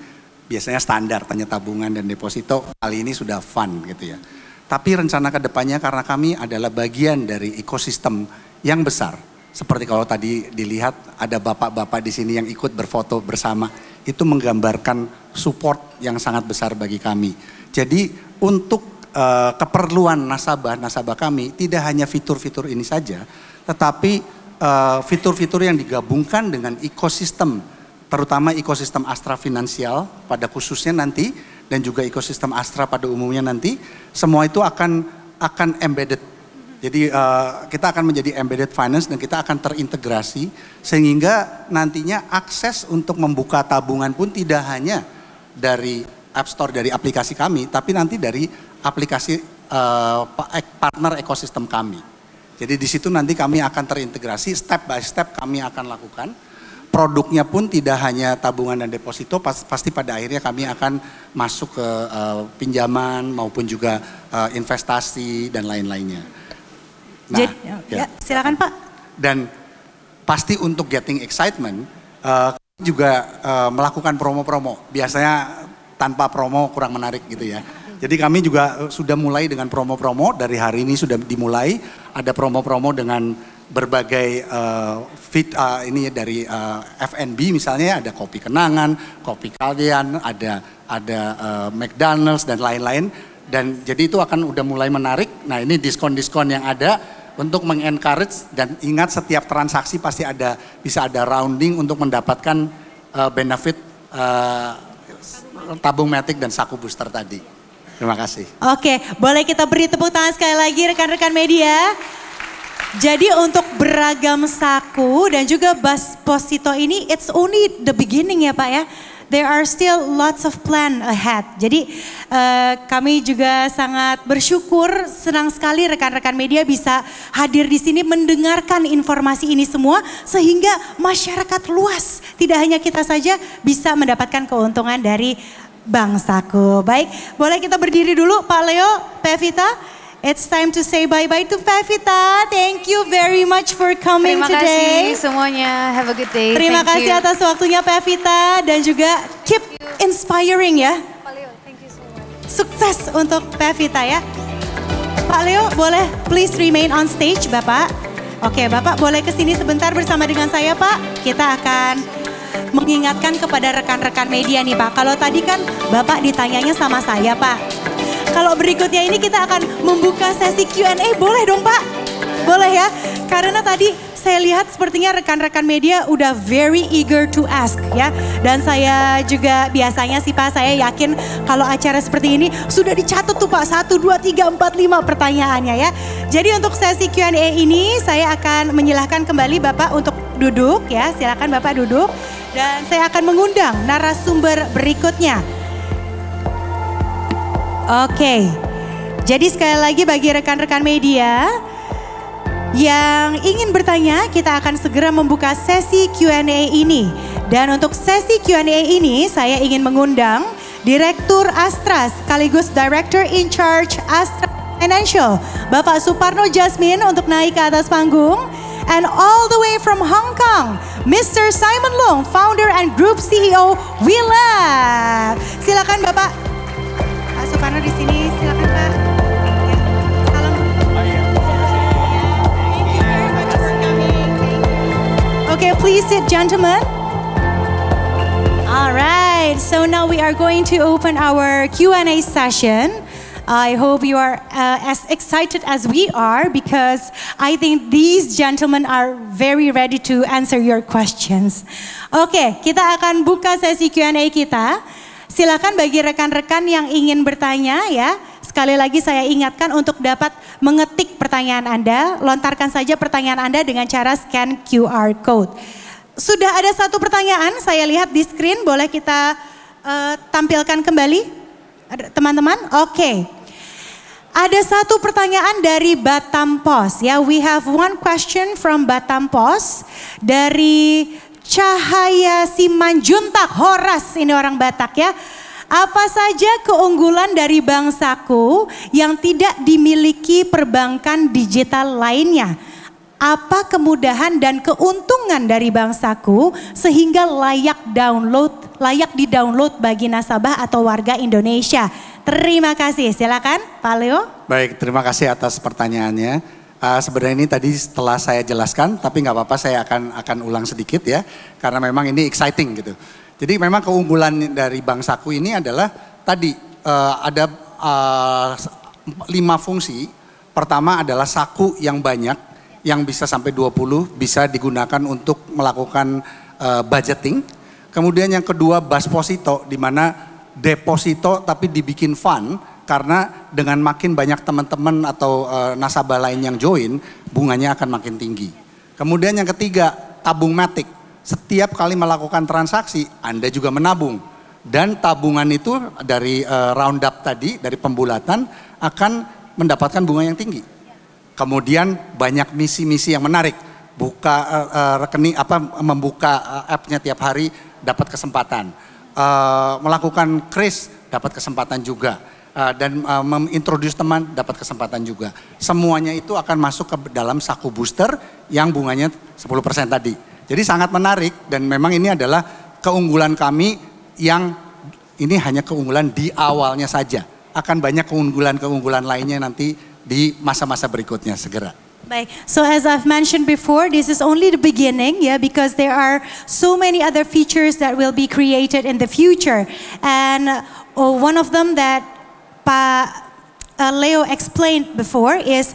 C: biasanya standar, tanya tabungan dan deposito, kali ini sudah fun gitu ya. Tapi rencana ke depannya karena kami adalah bagian dari ekosistem yang besar. Seperti kalau tadi dilihat ada bapak-bapak di sini yang ikut berfoto bersama, itu menggambarkan support yang sangat besar bagi kami. Jadi untuk keperluan nasabah kami tidak hanya fitur-fitur ini saja, tetapi fitur-fitur yang digabungkan dengan ekosistem, terutama ekosistem Astra Finansial pada khususnya nanti, dan juga ekosistem Astra pada umumnya nanti, semua itu akan embedded. Jadi kita akan menjadi embedded finance dan kita akan terintegrasi sehingga nantinya akses untuk membuka tabungan pun tidak hanya dari App Store, dari aplikasi kami, tapi nanti dari aplikasi partner ekosistem kami. Jadi di situ nanti kami akan terintegrasi, step by step kami akan lakukan. Produknya pun tidak hanya tabungan dan deposito, pasti pada akhirnya kami akan masuk ke pinjaman maupun juga investasi dan lain-lainnya. Nah,
B: ya, silakan Pak. Dan
C: pasti untuk getting excitement, juga melakukan promo-promo. Biasanya tanpa promo kurang menarik gitu ya. Jadi kami juga sudah mulai dengan promo-promo, dari hari ini sudah dimulai. Ada promo-promo dengan berbagai ini dari F&B misalnya, ada kopi kenangan, kopi kalian, ada McDonald's dan lain-lain. Dan jadi itu akan udah mulai menarik. Nah ini diskon-diskon yang ada untuk mengencourage, dan ingat setiap transaksi pasti bisa ada rounding untuk mendapatkan benefit tabung matic dan saku booster tadi. Terima kasih.
B: Oke, boleh kita beri tepuk tangan sekali lagi rekan-rekan media. Jadi untuk beragam saku dan juga Basposito ini it's only the beginning ya Pak ya. there are still lots of plan ahead. Jadi kami juga sangat bersyukur, senang sekali rekan-rekan media bisa hadir di sini mendengarkan informasi ini semua sehingga masyarakat luas, tidak hanya kita saja bisa mendapatkan keuntungan dari Bank Saku. Baik, boleh kita berdiri dulu Pak Leo, Pevita. It's time to say bye-bye to Pevita. Thank you very much for coming today.
H: Terima kasih semuanya. Have a good day.
B: Terima kasih atas waktunya Pevita dan juga keep inspiring ya.
H: Pak Leo, thank you so much.
B: Sukses untuk Pevita ya. Pak Leo boleh please remain on stage Bapak. Oke Bapak boleh kesini sebentar bersama dengan saya Pak. Kita akan mengingatkan kepada rekan-rekan media nih Pak. Kalau tadi kan Bapak ditanyanya sama saya Pak. Kalau berikutnya ini kita akan membuka sesi Q&A, boleh dong Pak? Boleh ya? Karena tadi saya lihat sepertinya rekan-rekan media udah very eager to ask ya. Dan saya juga biasanya sih Pak, saya yakin kalau acara seperti ini sudah dicatat tuh Pak, 1, 2, 3, 4, 5 pertanyaannya ya. Jadi untuk sesi Q&A ini saya akan menyilahkan kembali Bapak untuk duduk ya, silakan Bapak duduk. Dan saya akan mengundang narasumber berikutnya. Oke, jadi sekali lagi bagi rekan-rekan media yang ingin bertanya, kita akan segera membuka sesi Q&A ini. Dan untuk sesi Q&A ini saya ingin mengundang Direktur Astra sekaligus Director in Charge Astra Financial, Bapak Suparno Jasmine untuk naik ke atas panggung. And all the way from Hong Kong, Mr. Simon Long, Founder and Group CEO Willa. Silakan Bapak. Pak Suparno di sini, silakan Pak. Ya, salam. Okay, please sit, gentlemen. All right, so now we are going to open our Q&A session. I hope you are as excited as we are because I think these gentlemen are very ready to answer your questions. Oke, kita akan buka sesi Q&A kita. Silakan bagi rekan-rekan yang ingin bertanya ya. Sekali lagi saya ingatkan untuk dapat mengetik pertanyaan Anda. Lontarkan saja pertanyaan Anda dengan cara scan QR code. Sudah ada satu pertanyaan saya lihat di screen. Boleh kita tampilkan kembali teman-teman? Oke. Ada satu pertanyaan dari Batam Pos ya. We have one question from Batam Pos dari Cahaya Simanjuntak, Horas, ini orang Batak ya. Apa saja keunggulan dari Bank Saku yang tidak dimiliki perbankan digital lainnya? Apa kemudahan dan keuntungan dari Bank Saku sehingga layak di-download bagi nasabah atau warga Indonesia? Terima kasih, silakan Pak Leo.
C: Baik, terima kasih atas pertanyaannya. Sebenarnya ini tadi setelah saya jelaskan, tapi nggak apa-apa saya akan ulang sedikit ya, karena memang ini exciting gitu. Jadi memang keunggulan dari Bank Saku ini adalah tadi ada 5 fungsi. Pertama adalah saku yang banyak, yang bisa sampai 20, bisa digunakan untuk melakukan budgeting. Kemudian yang kedua Basposito, di mana deposito tapi dibikin fund. Karena dengan makin banyak teman-teman atau nasabah lain yang join, bunganya akan makin tinggi. Kemudian yang ketiga, tabung matic. Setiap kali melakukan transaksi, Anda juga menabung. Dan tabungan itu dari roundup tadi, dari pembulatan, akan mendapatkan bunga yang tinggi. Kemudian banyak misi-misi yang menarik. Buka rekening, membuka app-nya tiap hari, dapat kesempatan. Melakukan kris, dapat kesempatan juga. Dan mengintroduce teman dapat kesempatan juga. Semuanya itu akan masuk ke dalam Saku Booster yang bunganya 10% tadi. Jadi sangat menarik dan memang ini adalah keunggulan kami yang ini hanya keunggulan di awalnya saja. Akan banyak keunggulan-keunggulan lainnya nanti di masa-masa berikutnya segera.
B: Baik, so as I've mentioned before, this is only the beginning, yeah, because there are so many other features that will be created in the future. And one of them that Pak Leo explained before is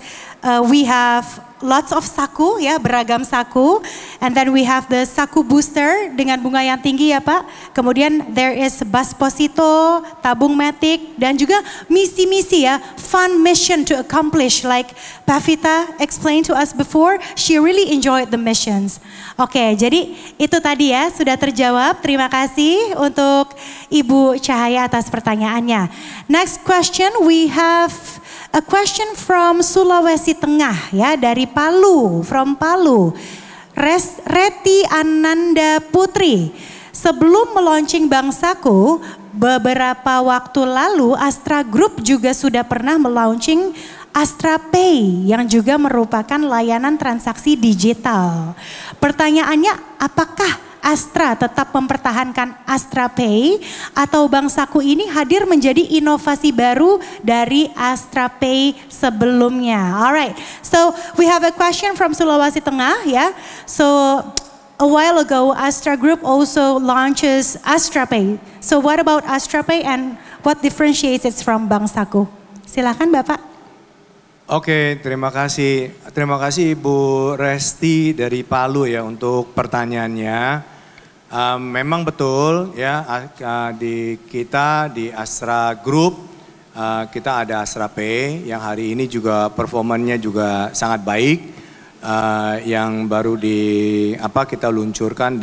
B: we have lots of saku ya, beragam saku. And then we have the saku booster dengan bunga yang tinggi ya Pak. Kemudian there is Basposito, tabung metik, dan juga misi-misi ya, fun mission to accomplish like Pavita explained to us before, she really enjoyed the missions. Oke, jadi itu tadi ya sudah terjawab. Terima kasih untuk Ibu Cahaya atas pertanyaannya. Next question, we have a question from Sulawesi Tengah ya, dari Palu, from Palu. Reti Ananda Putri. Sebelum meluncing Bank Saku, beberapa waktu lalu Astra Group juga sudah pernah melaunching Astra Pay yang juga merupakan layanan transaksi digital. Pertanyaannya, apakah Astra tetap mempertahankan Astra Pay atau Bank Saku ini hadir menjadi inovasi baru dari Astra Pay sebelumnya? Alright, so we have a question from Sulawesi Tengah ya. So a while ago Astra Group also launches Astra Pay. So what about Astra Pay and what differentiates it from Bank Saku? Silakan Bapak.
E: Oke, terima kasih. Terima kasih Ibu Resti dari Palu ya untuk pertanyaannya. Memang betul ya, di kita di Astra Group kita ada Astra Pay yang hari ini juga performanya juga sangat baik, yang baru kita luncurkan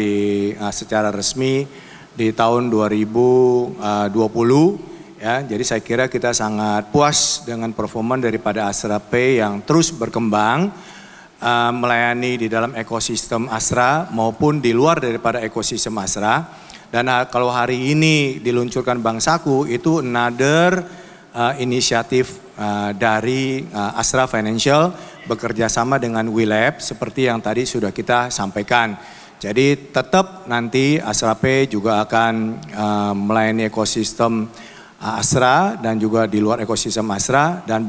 E: secara resmi di tahun 2020. Ya, jadi saya kira kita sangat puas dengan performa daripada Astra Pay yang terus berkembang, melayani di dalam ekosistem Astra maupun di luar daripada ekosistem Astra. Dan kalau hari ini diluncurkan Bank Saku, itu another inisiatif dari Astra Financial bekerja sama dengan WeLab seperti yang tadi sudah kita sampaikan. Jadi tetap nanti Astra Pay juga akan melayani ekosistem Astra dan juga di luar ekosistem Astra dan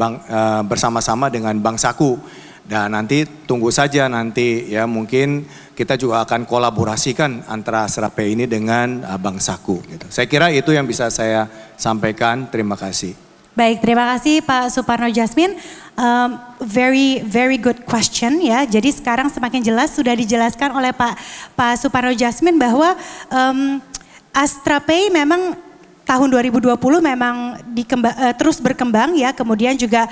E: bersama-sama dengan Bank Saku. Dan nanti tunggu saja nanti ya, mungkin kita juga akan kolaborasikan antara Astra Pay ini dengan Bank Saku. Gitu. Saya kira itu yang bisa saya sampaikan. Terima kasih.
B: Baik, terima kasih Pak Suparno Jasmin. Very good question ya. Jadi sekarang semakin jelas sudah dijelaskan oleh Pak Suparno Jasmin bahwa Astra Pay memang tahun 2020 memang terus berkembang ya, kemudian juga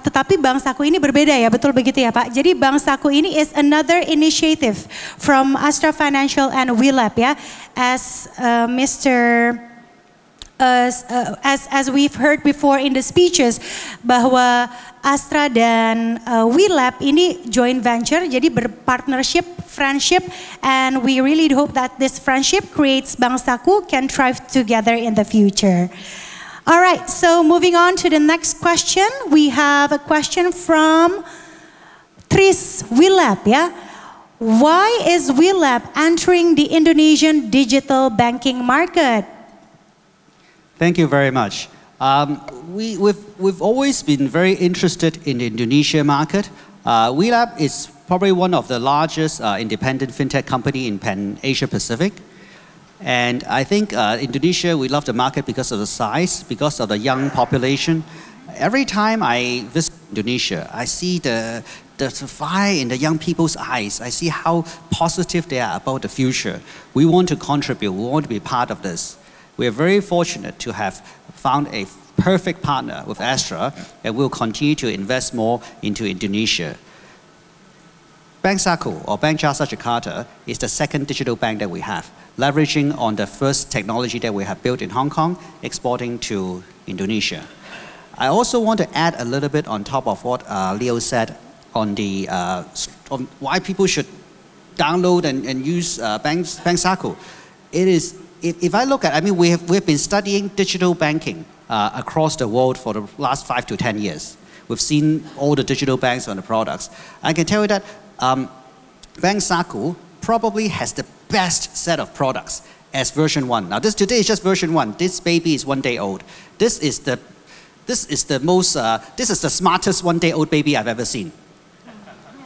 B: tetapi Bank Saku ini berbeda ya, betul begitu ya Pak? Jadi Bank Saku ini is another initiative from Astra Financial and WeLab ya, as as we've heard before in the speeches, bahwa Astra dan WeLab ini joint venture, jadi berpartnership, friendship, and we really hope that this friendship creates Bank Saku can thrive together in the future. Alright, so moving on to the next question, we have a question from Tris WeLab ya. Why is WeLab entering the Indonesian digital banking market?
D: Thank you very much. We've always been very interested in the Indonesia market. WeLab is probably one of the largest independent fintech company in Pan-Asia Pacific. And I think Indonesia, we love the market because of the size, because of the young population. Every time I visit Indonesia, I see the fire in the young people's eyes. I see how positive they are about the future. We want to contribute, we want to be part of this. We are very fortunate to have found a perfect partner with Astra, and we'll continue to invest more into Indonesia. Bank Saku, or Bank Jasa Jakarta, is the second digital bank that we have, leveraging on the first technology that we have built in Hong Kong, exporting to Indonesia. I also want to add a little bit on top of what Leo said on on why people should download and use Bank Saku. It is, if I look at, I mean, we've been studying digital banking across the world for the last 5 to 10 years. We've seen all the digital banks on the products. I can tell you that Bank Saku probably has the best set of products as version 1. Now today is just version 1. This baby is 1 day old. This is the smartest 1 day old baby I've ever seen.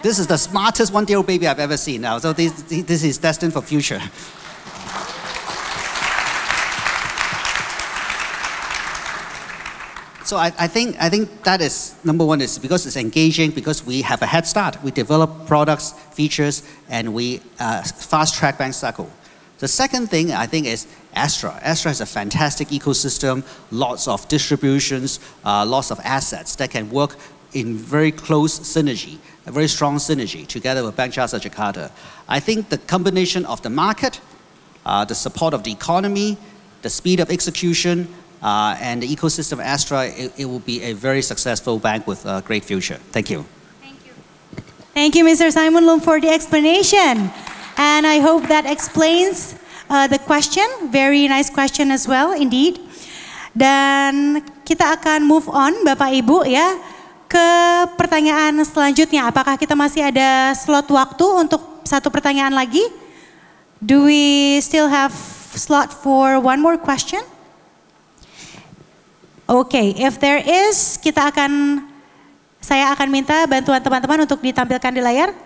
D: This is the smartest 1 day old baby I've ever seen now. So this is destined for future.
I: So I think that is number one is because it's engaging, because we have a head start. We develop products, features, and we fast track Bank Sako. The second thing I think is Astra. Astra has a fantastic ecosystem, lots of distributions, lots of assets that can work in very close synergy, a very strong synergy together with Bank Jasa Jakarta. I think the combination of the market, the support of the economy, the speed of execution, and the ecosystem of Astra, it will be a very successful bank with a great future. Thank you.
B: Thank you, Mr. Simon Lum, for the explanation. And I hope that explains the question. Very nice question as well, indeed. Dan kita akan move on, Bapak Ibu ya, ke pertanyaan selanjutnya. Apakah kita masih ada slot waktu untuk satu pertanyaan lagi? Do we still have slot for one more question? Okay, if there is, saya akan minta bantuan teman-teman untuk ditampilkan di layar.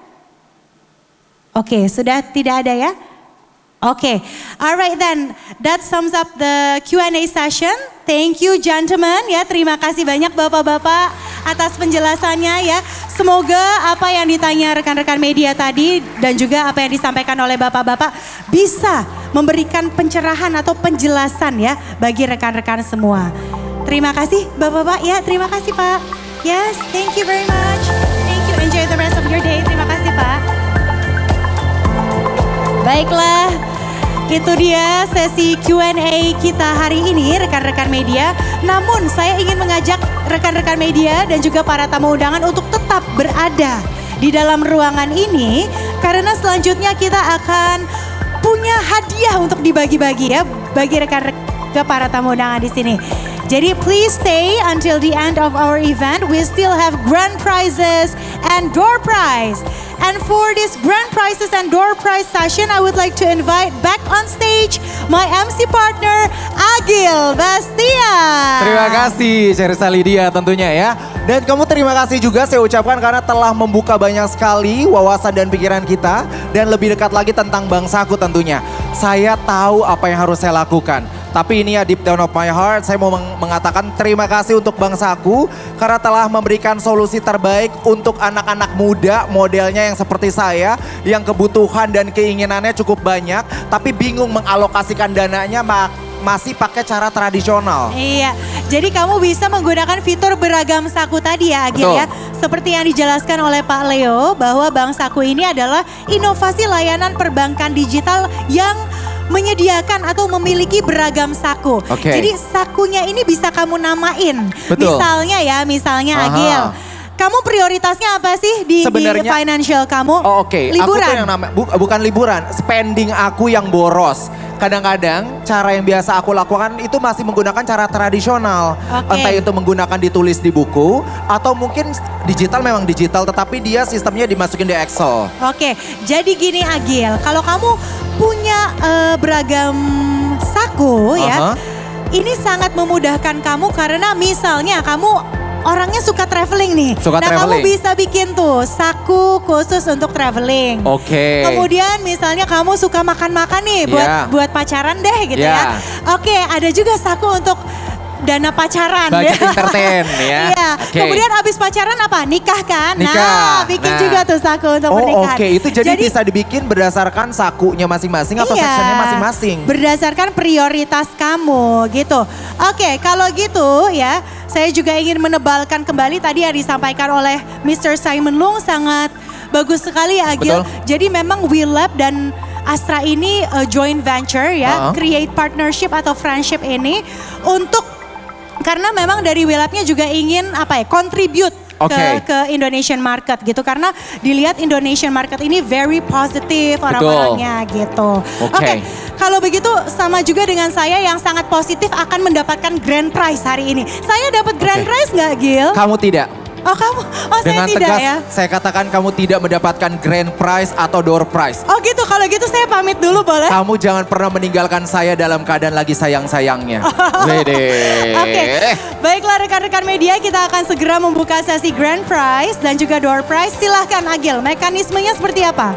B: Oke, sudah tidak ada ya? Oke, alright then, that sums up the Q&A session. Thank you gentlemen ya, terima kasih banyak bapak-bapak atas penjelasannya ya. Semoga apa yang ditanya rekan-rekan media tadi dan juga apa yang disampaikan oleh bapak-bapak bisa memberikan pencerahan atau penjelasan ya bagi rekan-rekan semua. Terima kasih bapak-bapak ya, terima kasih Pak. Yes, thank you very much. Thank you, enjoy the rest of your day. Terima kasih Pak. Baiklah, itu dia sesi Q&A kita hari ini rekan-rekan media. Namun saya ingin mengajak rekan-rekan media dan juga para tamu undangan untuk tetap berada di dalam ruangan ini. Karena selanjutnya kita akan punya hadiah untuk dibagi-bagi ya bagi rekan-rekan para tamu undangan di sini. Jadi please stay until the end of our event. We still have grand prizes and door prize. And for this grand prizes and door prize session, I would like to invite back on stage my MC partner, Agil Bastian.
A: Terima kasih, Sherisa Lydia tentunya ya. Dan kamu terima kasih juga saya ucapkan karena telah membuka banyak sekali wawasan dan pikiran kita. Dan lebih dekat lagi tentang bangsaku tentunya. Saya tahu apa yang harus saya lakukan. Tapi ini ya deep down of my heart, saya mau mengatakan terima kasih untuk bangsaku karena telah memberikan solusi terbaik untuk anak-anak muda modelnya yang seperti saya yang kebutuhan dan keinginannya cukup banyak tapi bingung mengalokasikan dananya masih pakai cara tradisional.
B: Iya, jadi kamu bisa menggunakan fitur beragam saku tadi ya Agil ya. Seperti yang dijelaskan oleh Pak Leo bahwa Bank Saku ini adalah inovasi layanan perbankan digital yang menyediakan atau memiliki beragam saku. Jadi sakunya ini bisa kamu namain.
A: Betul.
B: Misalnya Agil. Kamu prioritasnya apa sih di financial kamu?
A: Aku
B: Liburan?
A: tuh yang bukan liburan, spending aku yang boros. Kadang-kadang cara yang biasa aku lakukan itu masih menggunakan cara tradisional. Entah itu menggunakan ditulis di buku atau mungkin digital memang digital tetapi dia sistemnya dimasukin di Excel.
B: Jadi gini Agil, kalau kamu punya beragam saku ya, ini sangat memudahkan kamu karena misalnya kamu orangnya suka traveling nih. Kamu bisa bikin tuh saku khusus untuk traveling. Kemudian misalnya kamu suka makan-makan nih buat pacaran deh gitu ya. Ada juga saku untuk dana pacaran.
A: Budget entertain ya.
B: Kemudian abis pacaran apa? Nikah kan? Bikin juga tuh saku untuk pernikahan.
A: Itu jadi bisa dibikin berdasarkan sakunya masing-masing atau sectionnya masing-masing.
B: Berdasarkan prioritas kamu gitu. Kalau gitu ya, saya juga ingin menebalkan kembali tadi yang disampaikan oleh Mr. Simon Lung sangat bagus sekali ya Agil. Jadi memang WeLab dan Astra ini joint venture ya, create partnership atau friendship ini karena memang dari WeLab-nya juga ingin contribute ke Indonesian market gitu. Karena dilihat Indonesian market ini very positif orang-orangnya gitu. Kalau begitu sama juga dengan saya yang sangat positif akan mendapatkan grand prize hari ini. Saya dapat grand prize nggak Gil?
A: Kamu tidak.
B: Kamu?
A: Dengan
B: saya tidak
A: tegas,
B: ya?
A: saya katakan kamu tidak mendapatkan grand prize atau door prize.
B: Gitu, kalau gitu saya pamit dulu boleh?
A: Kamu jangan pernah meninggalkan saya dalam keadaan lagi sayang-sayangnya.
B: Baiklah rekan-rekan media, kita akan segera membuka sesi grand prize dan juga door prize. Silahkan Agil, mekanismenya seperti apa?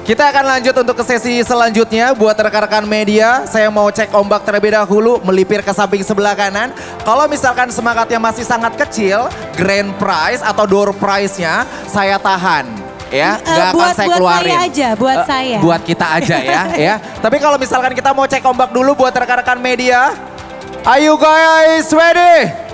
A: Kita akan lanjut untuk ke sesi selanjutnya. Buat rekan-rekan media, saya mau cek ombak terlebih dahulu, melipir ke samping sebelah kanan. Kalau misalkan semangatnya masih sangat kecil, grand prize atau door prize-nya saya tahan. Ya, nggak akan saya keluarin.
B: Buat saya aja, buat saya.
A: Buat kita aja ya. Tapi kalau misalkan kita mau cek ombak dulu buat rekan-rekan media. Are you guys ready?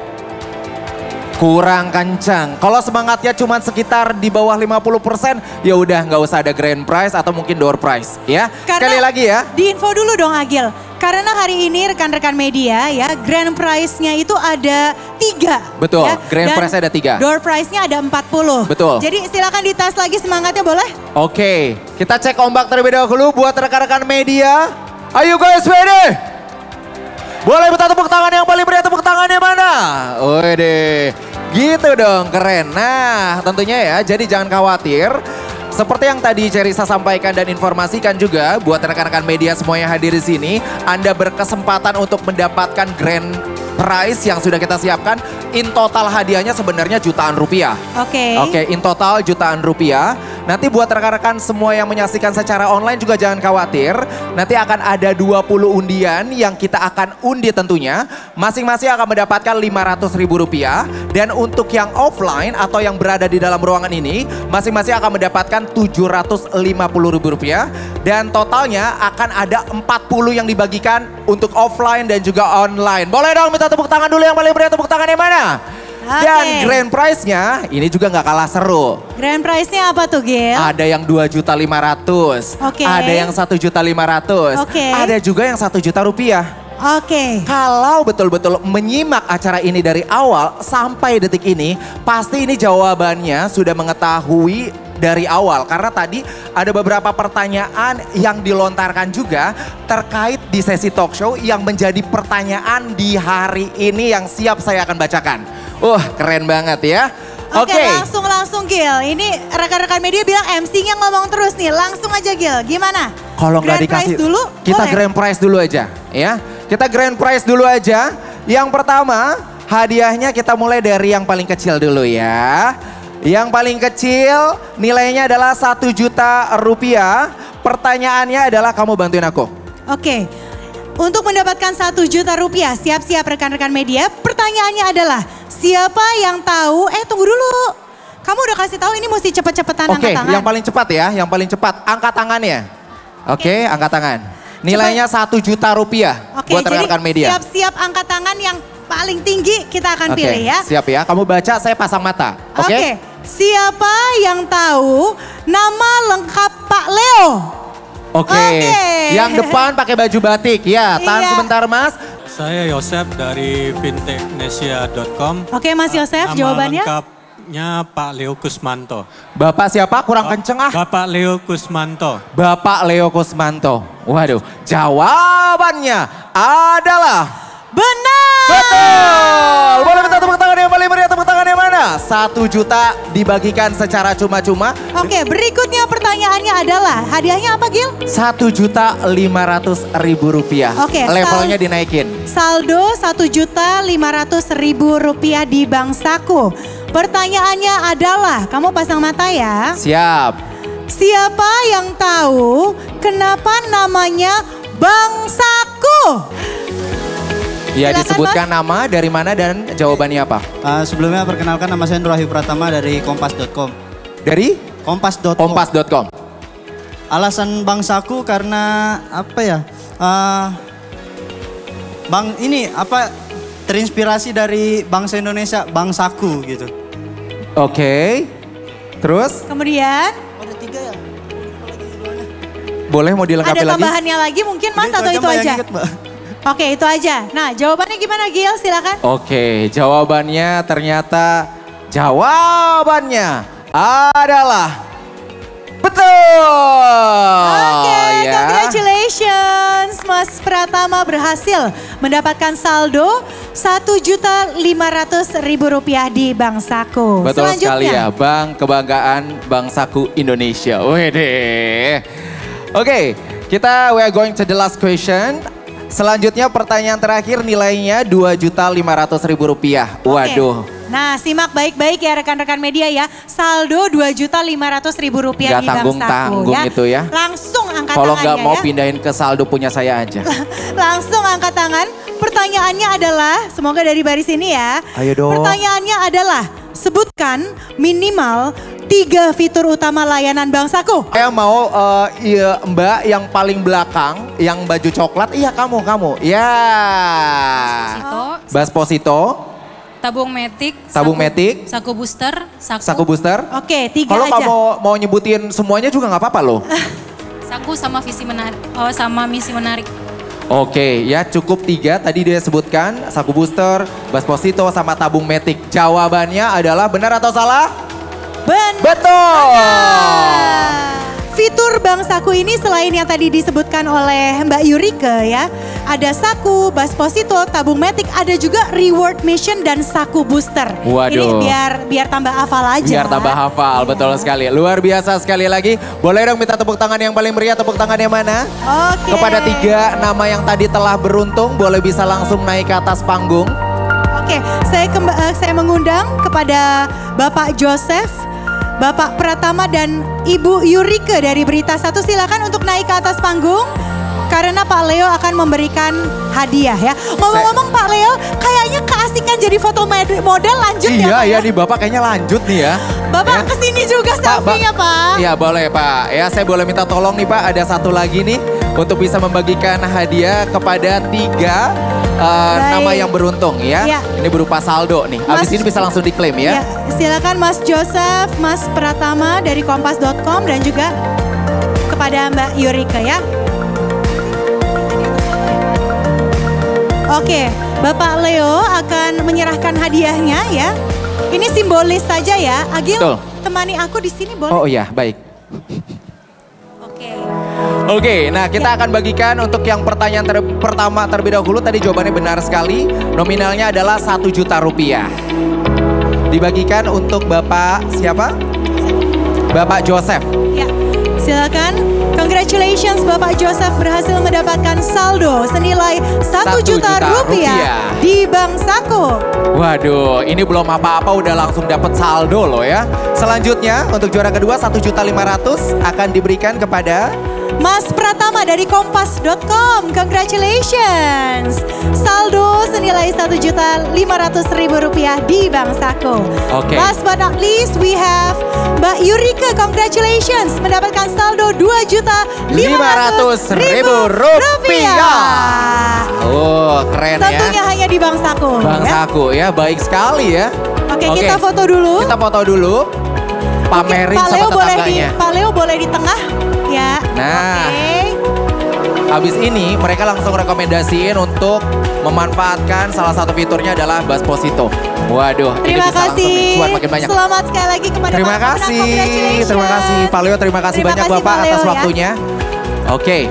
A: Kurang kencang. Kalau semangatnya cuma sekitar di bawah 50%, ya udah nggak usah ada grand prize atau mungkin door prize ya. Sekali lagi ya.
B: Diinfo dulu dong Agil. Karena hari ini rekan-rekan media ya, grand prize-nya itu ada 3.
A: Betul,
B: ya,
A: grand prize-nya ada 3.
B: Door prize-nya ada 40.
A: Betul.
B: Jadi silakan dites lagi semangatnya, boleh?
A: Oke, kita cek ombak terlebih dahulu buat rekan-rekan media. Are you guys ready? Boleh minta tepuk tangan yang paling meriah, tepuk tangannya mana? Wede, gitu dong, keren. Nah, tentunya ya, jadi jangan khawatir. Seperti yang tadi Cerisa sampaikan dan informasikan juga buat rekan-rekan media semua yang hadir di sini, Anda berkesempatan untuk mendapatkan grand prize yang sudah kita siapkan. In total hadiahnya sebenarnya jutaan rupiah. Oke, in total jutaan rupiah. Nanti buat rekan-rekan semua yang menyaksikan secara online juga jangan khawatir. Nanti akan ada 20 undian yang kita akan undi tentunya. Masing-masing akan mendapatkan Rp500.000. Dan untuk yang offline atau yang berada di dalam ruangan ini, masing-masing akan mendapatkan Rp750.000. Dan totalnya akan ada 40 yang dibagikan untuk offline dan juga online. Boleh dong minta tepuk tangan dulu yang paling meriah, tepuk tangan yang mana? Dan grand prize-nya ini juga nggak kalah seru.
B: Grand prize-nya apa tuh Gil?
A: Ada yang Rp2.500.000, ada yang Rp1.500.000, ada juga yang Rp1.000.000. Kalau betul-betul menyimak acara ini dari awal sampai detik ini, pasti ini jawabannya sudah mengetahui dari awal. Karena tadi ada beberapa pertanyaan yang dilontarkan juga terkait di sesi talk show yang menjadi pertanyaan di hari ini yang siap saya akan bacakan. Keren banget ya.
B: Oke, langsung Gil. Ini rekan-rekan media bilang MC-nya ngomong terus nih. Langsung aja Gil, gimana?
A: Kalau nggak dikasih,
B: dulu,
A: kita
B: boleh?
A: grand prize dulu aja ya. Kita grand prize dulu aja. Yang pertama, hadiahnya kita mulai dari yang paling kecil dulu ya. Yang paling kecil nilainya adalah Rp1.000.000. Pertanyaannya adalah kamu bantuin aku. Oke.
B: Untuk mendapatkan Rp1.000.000, siap-siap rekan-rekan media. Pertanyaannya adalah, siapa yang tahu? Tunggu dulu. Kamu udah kasih tahu ini mesti cepet-cepetan angkat tangan.
A: Yang paling cepat ya, yang paling cepat. Angkat tangannya. Oke, angkat tangan. Nilainya Rp1.000.000 buat rekan-rekan media.
B: Siap-siap angkat tangan yang paling tinggi kita akan pilih ya.
A: Siap ya, kamu baca, saya pasang mata. Oke.
B: Siapa yang tahu nama lengkap Pak Leo?
A: Oke. Yang depan pakai baju batik. Ya, tahan sebentar Mas.
J: Saya Yosef dari fintechnesia.com.
B: Oke Mas Yosef, jawabannya?
J: Nama lengkapnya Pak Leo Kusmanto.
A: Bapak siapa? Kurang kenceng ah.
J: Bapak Leo Kusmanto.
A: Bapak Leo Kusmanto. Waduh, jawabannya adalah benar. Betul. Boleh minta tepuk tangan yang paling meriah, tepuk tangan yang mana? 1 juta dibagikan secara cuma-cuma.
B: Oke, berikutnya pertanyaannya adalah hadiahnya apa Gil?
A: Rp1.500.000.
B: Oke,
A: levelnya dinaikin.
B: Saldo Rp1.500.000 di Bank Saku. Pertanyaannya adalah, kamu pasang mata ya.
A: Siap.
B: Siapa yang tahu kenapa namanya Bank Saku?
A: Ya,
B: silakan,
A: disebutkan
B: Mas.
A: nama, dari mana dan jawabannya apa?
I: Sebelumnya perkenalkan nama saya Nur Wahyu Pratama dari Kompas.com.
A: Dari?
I: Kompas.com.
A: Kompas.com.
I: Alasan Bank Saku karena apa ya? Bank ini terinspirasi dari bangsa Indonesia, Bank Saku gitu.
A: Oke. Terus?
B: Kemudian?
I: Ada 3 ya?
A: Boleh mau dilengkapi lagi?
B: Ada tambahannya lagi mungkin Mas atau itu aja? Oke, itu aja. Nah, jawabannya gimana Gil? Silakan.
A: Oke, jawabannya ternyata adalah betul.
B: Oke, congratulations. Mas Pratama berhasil mendapatkan saldo Rp1.500.000 di Bank Saku.
A: Betul sekali ya, Bank Kebanggaan Bank Saku Indonesia. Wede. Oke, we are going to the last question. Selanjutnya pertanyaan terakhir nilainya Rp2.500.000. Waduh,
B: Nah, simak baik-baik ya rekan-rekan media ya. Saldo Rp2.500.000 di
A: Gak
B: Bank Saku
A: tanggung-tanggung
B: ya.
A: itu ya.
B: Langsung angkat
A: Kalau
B: tangannya
A: nggak mau
B: ya.
A: pindahin ke saldo punya saya aja.
B: Langsung angkat tangan. Pertanyaannya adalah, semoga dari baris ini ya.
A: Ayo dong.
B: Pertanyaannya adalah, sebutkan minimal 3 fitur utama layanan Bank Saku.
A: Saya mau iya, Mbak yang paling belakang, yang baju coklat. Iya kamu. Ya. Basposito.
K: Tabung metik.
A: Tabung metik.
K: Saku booster.
A: Saku booster.
B: Oke, 3
A: Kalau
B: aja.
A: kamu mau nyebutin semuanya juga nggak apa-apa loh.
K: Saku sama visi menarik. Oh, sama misi menarik.
A: Oke, ya cukup 3 tadi dia sebutkan. Saku booster, basposito, sama tabung metik. Jawabannya adalah benar atau salah? Betul.
B: Fitur Bank Saku ini selain yang tadi disebutkan oleh Mbak Yurike ya. Ada Saku, Basposito, tabung metik, ada juga reward mission dan Saku booster.
A: Waduh.
B: Ini biar tambah hafal aja.
A: Biar tambah hafal, betul sekali. Luar biasa sekali lagi. Boleh dong minta tepuk tangan yang paling meriah, tepuk tangan yang mana?
B: Oke.
A: Kepada 3 nama yang tadi telah beruntung, boleh bisa langsung naik ke atas panggung.
B: Oke, saya mengundang kepada Bapak Joseph, Bapak Pratama dan Ibu Yurike dari Berita Satu, silakan untuk naik ke atas panggung. Karena Pak Leo akan memberikan hadiah ya. Ngomong-ngomong Pak Leo, kayaknya keasikan jadi foto model lanjut ya Pak ya?
A: Iya nih Bapak kayaknya lanjut nih ya.
B: Bapak kesini juga selfie-nya Pak.
A: Iya boleh Pak. Ya saya boleh minta tolong nih Pak, ada satu lagi nih untuk bisa membagikan hadiah kepada 3 nama yang beruntung ya.
B: Ya.
A: Ini berupa saldo nih. Abis ini bisa langsung diklaim ya.
B: Silakan Mas Joseph, Mas Pratama dari kompas.com dan juga kepada Mbak Yurike ya. Oke, Bapak Leo akan menyerahkan hadiahnya ya. Ini simbolis saja ya. Agil,
A: Betul.
B: temani aku di sini boleh?
A: Oh iya, baik. Oke, nah kita akan bagikan untuk yang pertanyaan pertama terlebih dahulu. Tadi jawabannya benar sekali. Nominalnya adalah Rp1 juta. Dibagikan untuk Bapak siapa? Bapak Joseph.
B: Ya, silakan. Congratulations Bapak Joseph berhasil mendapatkan saldo senilai Rp1 juta di Bank Saku.
A: Waduh, ini belum apa-apa udah langsung dapat saldo loh ya. Selanjutnya untuk juara kedua Rp1.500.000 akan diberikan kepada
B: Mas Pratama dari kompas.com. Congratulations. Saldo senilai Rp1.500.000 di Bank Saku.
A: Oke.
B: Last but not least we have Mbak Yurike. Congratulations mendapatkan saldo Rp2.500.000.
A: Oh, keren ya.
B: Tentunya hanya di Bank Saku.
A: Bank Saku ya, baik sekali ya.
B: Oke, kita foto dulu.
A: Kita foto dulu. Pamerin
B: Pak
A: sama
B: Leo boleh
A: tetangganya.
B: Pak Leo boleh di tengah ya.
A: Nah, habis ini mereka langsung rekomendasiin untuk memanfaatkan salah satu fiturnya adalah Basposito. Waduh,
B: Terima
A: ini bisa langsung
B: kasih.
A: dicuan makin banyak.
B: Selamat sekali lagi kepada
A: Terima
B: Pak
A: kasih,
B: Congratulations.
A: terima kasih Pak Leo, terima kasih
B: Terima
A: banyak
B: kasih,
A: Bapak
B: Pak Leo,
A: atas
B: ya.
A: waktunya. Oke.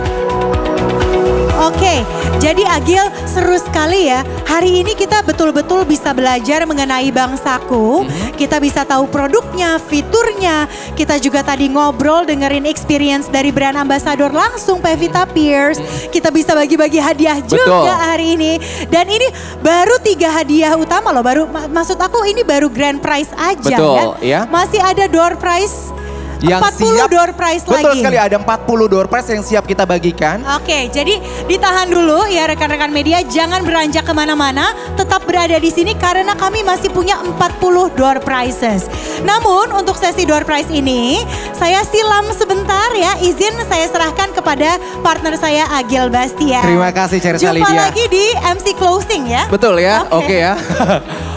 B: Oke, jadi Agil seru sekali ya. Hari ini kita betul-betul bisa belajar mengenai Bank Saku. Kita bisa tahu produknya, fiturnya. Kita juga tadi ngobrol dengerin experience dari brand ambassador langsung Pevita Pierce. Kita bisa bagi-bagi hadiah juga hari ini. Dan ini baru 3 hadiah utama loh. Maksud aku ini baru grand prize aja.
A: Betul, ya.
B: Masih ada door prize.
A: Yang
B: 40
A: siap,
B: door prize
A: betul
B: lagi.
A: sekali, ada 40 door prize yang siap kita bagikan.
B: Oke, jadi ditahan dulu ya rekan-rekan media, jangan beranjak kemana-mana, tetap berada di sini karena kami masih punya 40 door prizes. Namun untuk sesi door prize ini, saya silam sebentar ya, izin saya serahkan kepada partner saya Agil Bastian.
A: Terima kasih Cerita
B: Jumpa
A: Lydia.
B: lagi di MC Closing ya.
A: Betul ya, oke ya.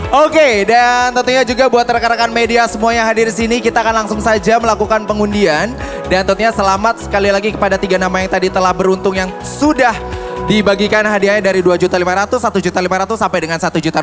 A: Oke, dan tentunya juga buat rekan-rekan media semua yang hadir di sini, kita akan langsung saja melakukan pengundian. Dan tentunya selamat sekali lagi kepada 3 nama yang tadi telah beruntung yang sudah dibagikan hadiahnya dari Rp2.500.000, Rp1.500.000 sampai dengan Rp1 juta.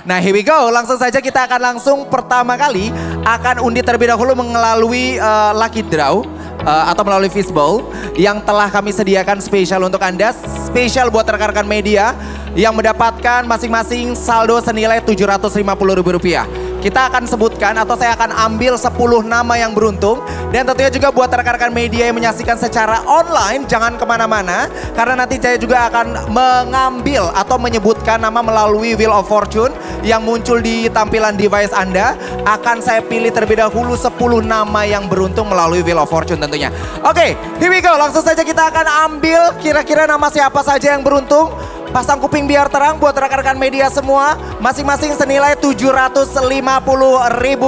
A: Nah, here we go. Langsung saja kita akan langsung pertama kali akan undi terlebih dahulu melalui lucky draw. Atau melalui fishbowl yang telah kami sediakan spesial untuk Anda, spesial buat rekan-rekan media yang mendapatkan masing-masing saldo senilai Rp750.000. kita akan sebutkan atau saya akan ambil 10 nama yang beruntung. Dan tentunya juga buat rekan-rekan media yang menyaksikan secara online, jangan kemana-mana. Karena nanti saya juga akan mengambil atau menyebutkan nama melalui Wheel of Fortune yang muncul di tampilan device Anda. Akan saya pilih terlebih dahulu 10 nama yang beruntung melalui Wheel of Fortune tentunya. Oke, here we go. Langsung saja kita akan ambil kira-kira nama siapa saja yang beruntung. Pasang kuping biar terang buat rekan-rekan media semua. Masing-masing senilai Rp750.000.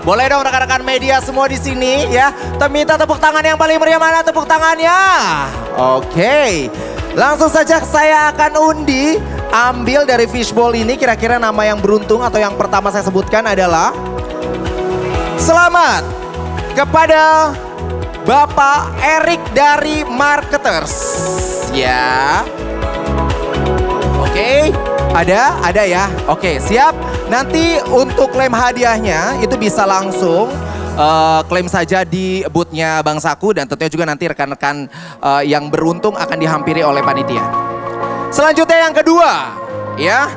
A: Boleh dong rekan-rekan media semua di sini ya. Minta tepuk tangan yang paling meriah, mana tepuk tangannya? Oke. Langsung saja saya akan undi. Ambil dari fishbowl ini kira-kira nama yang beruntung atau yang pertama saya sebutkan adalah. Selamat kepada Bapak Erik dari Marketers. Ya. Oke, ada ya. Oke, siap. Nanti untuk klaim hadiahnya itu bisa langsung klaim saja di boothnya Bank Saku dan tentunya juga nanti rekan-rekan yang beruntung akan dihampiri oleh panitia. Selanjutnya yang kedua, ya.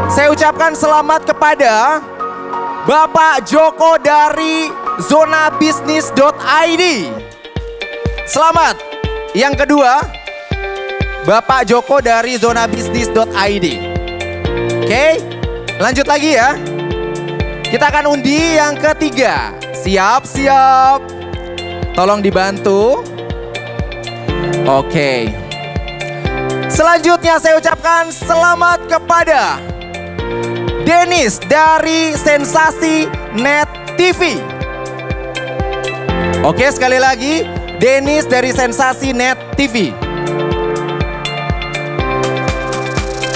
A: Saya ucapkan selamat kepada Bapak Joko dari zonabisnis.id. Selamat. Yang kedua, Bapak Joko dari zonabisnis.id. Oke, lanjut lagi ya. Kita akan undi yang ketiga. Siap. Tolong dibantu. Oke. Selanjutnya saya ucapkan selamat kepada Dennis dari Sensasi Net TV. Oke, sekali lagi Dennis dari Sensasi Net TV.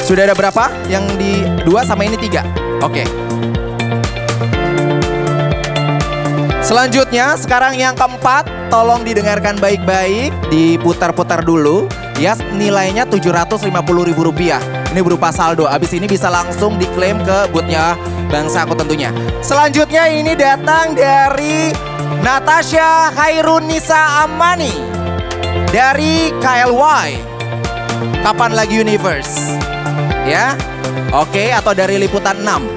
A: Sudah ada berapa? Yang di 2 sama ini 3. Oke. Selanjutnya sekarang yang keempat, tolong didengarkan baik-baik, diputar-putar dulu. Ya, nilainya Rp750.000. Ini berupa saldo. Abis ini bisa langsung diklaim ke boothnya Bank Saku tentunya. Selanjutnya ini datang dari Natasha Khairunisa Amani dari KLY. Kapan lagi Universe? Ya, oke, atau dari Liputan 6.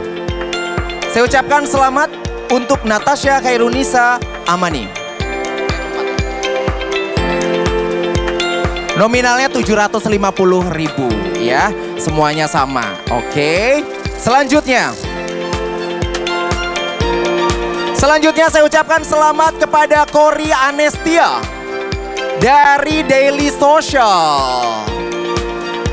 A: Saya ucapkan selamat untuk Natasha Khairunisa Amani. Nominalnya Rp750.000 ya, semuanya sama. Oke, selanjutnya saya ucapkan selamat kepada Cory Anestia dari Daily Social.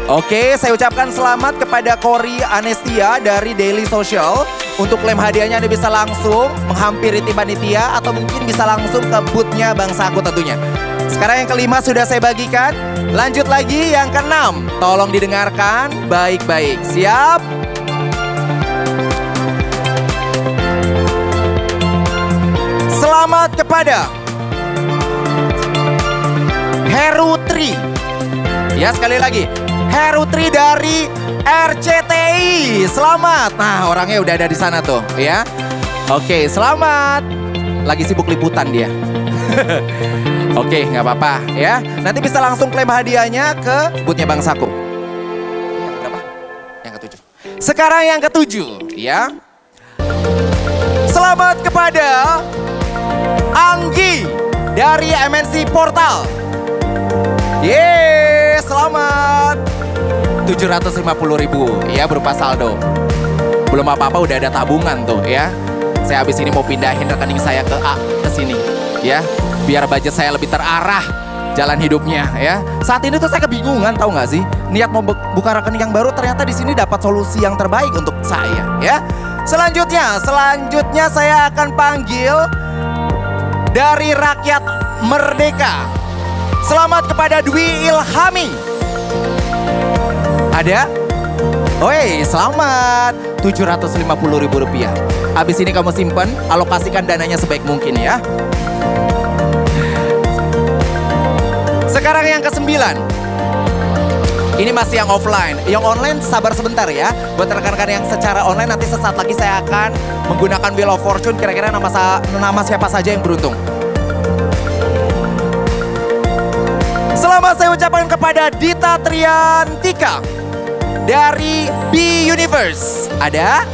A: Oke, saya ucapkan selamat kepada Cory Anestia dari Daily Social. Untuk klaim hadiahnya Anda bisa langsung menghampiri tim panitia atau mungkin bisa langsung ke boothnya Bank Saku tentunya. Sekarang yang kelima sudah saya bagikan. Lanjut lagi yang keenam. Tolong didengarkan baik-baik. Siap? Selamat kepada Herutri. Ya, sekali lagi. Herutri dari RCTI. Selamat. Nah, orangnya udah ada di sana tuh ya. Oke, selamat. Lagi sibuk liputan dia. Oke, nggak apa-apa ya. Nanti bisa langsung klaim hadiahnya ke boothnya Bank Saku. Yang berapa? Yang ke-7. Sekarang yang ke-7 ya. Selamat kepada Anggi dari MNC Portal. Yeay, selamat. Rp750.000 ya berupa saldo. Belum apa-apa udah ada tabungan tuh ya. Saya habis ini mau pindahin rekening saya ke A ke sini ya. Biar budget saya lebih terarah jalan hidupnya ya. Saat ini tuh saya kebingungan, tahu nggak sih? Niat mau buka rekening yang baru, ternyata di sini dapat solusi yang terbaik untuk saya ya. Selanjutnya saya akan panggil dari Rakyat Merdeka. Selamat kepada Dwi Ilhami. Ada? Oi, selamat. Rp750.000. Habis ini kamu simpan, alokasikan dananya sebaik mungkin ya. Sekarang yang ke-9. Ini masih yang offline. Yang online sabar sebentar ya. Buat rekan-rekan yang secara online nanti sesaat lagi saya akan menggunakan Wheel of Fortune. Kira-kira nama siapa saja yang beruntung. Selamat saya ucapkan kepada Dita Triantika dari B Universe. Ada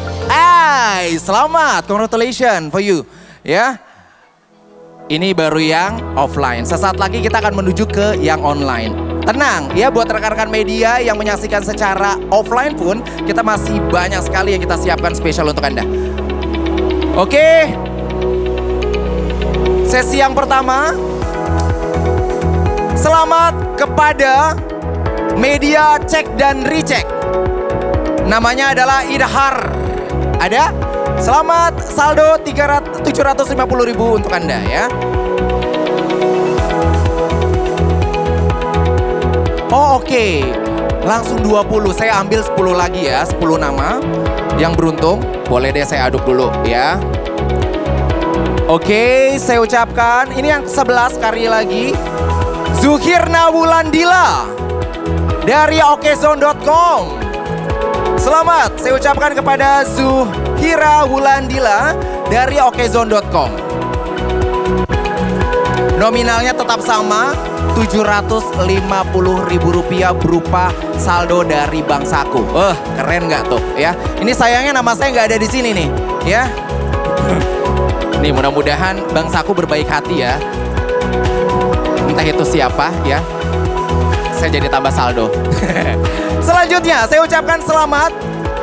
A: selamat, congratulations for you. Ya, ini baru yang offline. Sesaat lagi kita akan menuju ke yang online. Tenang ya, buat rekan-rekan media yang menyaksikan secara offline pun, kita masih banyak sekali yang kita siapkan spesial untuk Anda. Oke, sesi yang pertama. Selamat kepada media cek dan recheck. Namanya adalah Idhar. Ada? Selamat, saldo 750.000 untuk Anda ya. Oh oke, langsung 20. Saya ambil 10 lagi ya, 10 nama yang beruntung. Boleh deh saya aduk dulu ya. Oke, saya ucapkan ini yang ke-11 kali lagi. Zuhirna Wulandila dari okezone.com. Selamat, saya ucapkan kepada Zuhira Wulandila dari okezone.com. Nominalnya tetap sama, Rp750.000 berupa saldo dari Bank Saku. Keren nggak tuh ya? Ini sayangnya nama saya nggak ada di sini nih, ya. Nih mudah-mudahan Bank Saku berbaik hati ya. Entah itu siapa ya. Saya jadi tambah saldo. Selanjutnya saya ucapkan selamat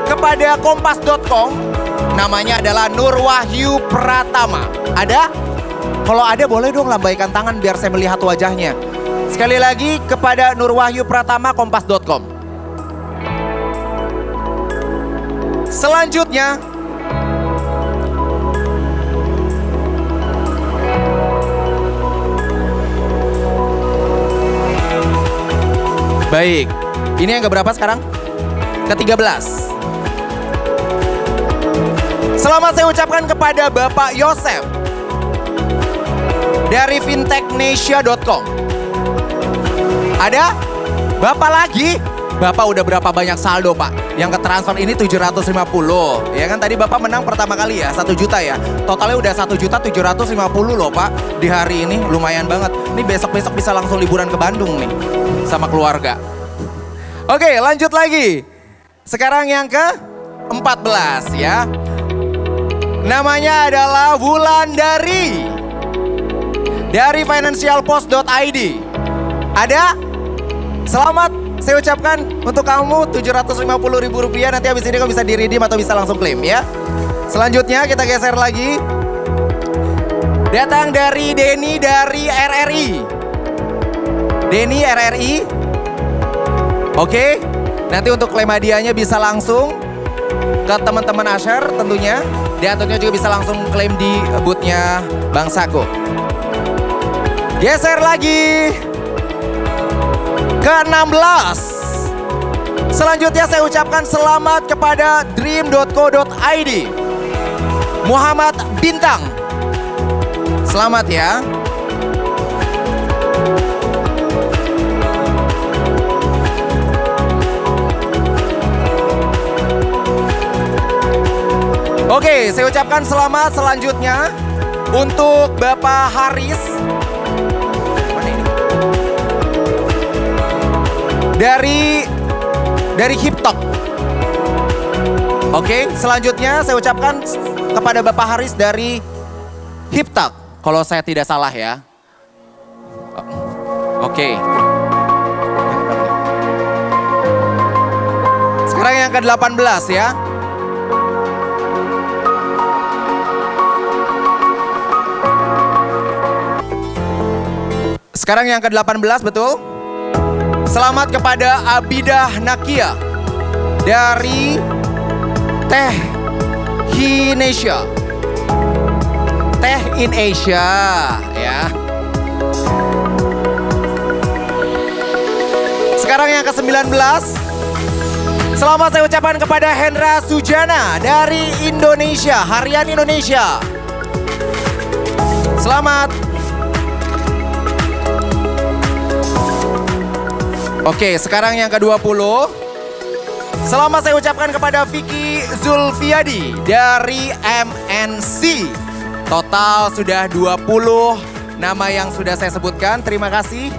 A: kepada kompas.com. Namanya adalah Nur Wahyu Pratama. Ada? Kalau ada boleh dong lambaikan tangan biar saya melihat wajahnya. Sekali lagi kepada Nur Wahyu Pratama, kompas.com. Selanjutnya baik, ini yang keberapa sekarang? Ke-13. Selamat saya ucapkan kepada Bapak Yosef dari fintechnesia.com. Ada? Bapak lagi? Bapak udah berapa banyak saldo Pak? Yang ketransfer ini 750. Ya kan tadi Bapak menang pertama kali ya, 1 juta ya. Totalnya udah 1.750.000 loh Pak di hari ini. Lumayan banget. Ini besok-besok bisa langsung liburan ke Bandung nih sama keluarga. Oke, lanjut lagi. Sekarang yang ke-14 ya. Namanya adalah Wulandari dari financialpost.id. Ada? Selamat, saya ucapkan untuk kamu Rp750.000. Nanti habis ini kamu bisa di-redeem atau bisa langsung klaim ya. Selanjutnya kita geser lagi. Datang dari Denny dari RRI. Denny RRI. Oke, nanti untuk klaim hadiahnya bisa langsung ke teman-teman Asher tentunya. Dan tentunya juga bisa langsung klaim di boothnya Bank Saku. Geser lagi. Ke-16. Selanjutnya saya ucapkan selamat kepada dream.co.id. Muhammad Bintang. Selamat ya. Oke, saya ucapkan selamat selanjutnya untuk Bapak Haris. Mana ini? Dari HipTalk. Oke, selanjutnya saya ucapkan kepada Bapak Haris dari HipTalk. Kalau saya tidak salah ya. Oke. Sekarang yang ke-18 ya. Sekarang yang ke-18 betul. Selamat kepada Abidah Nakia dari Teh in Asia. Teh in Asia ya. Sekarang yang ke-19. Selamat saya ucapkan kepada Hendra Sujana dari Indonesia, Harian Indonesia. Selamat. Oke, sekarang yang ke-20. Selamat saya ucapkan kepada Vicky Zulfiadi dari MNC. Total sudah 20 nama yang sudah saya sebutkan. Terima kasih.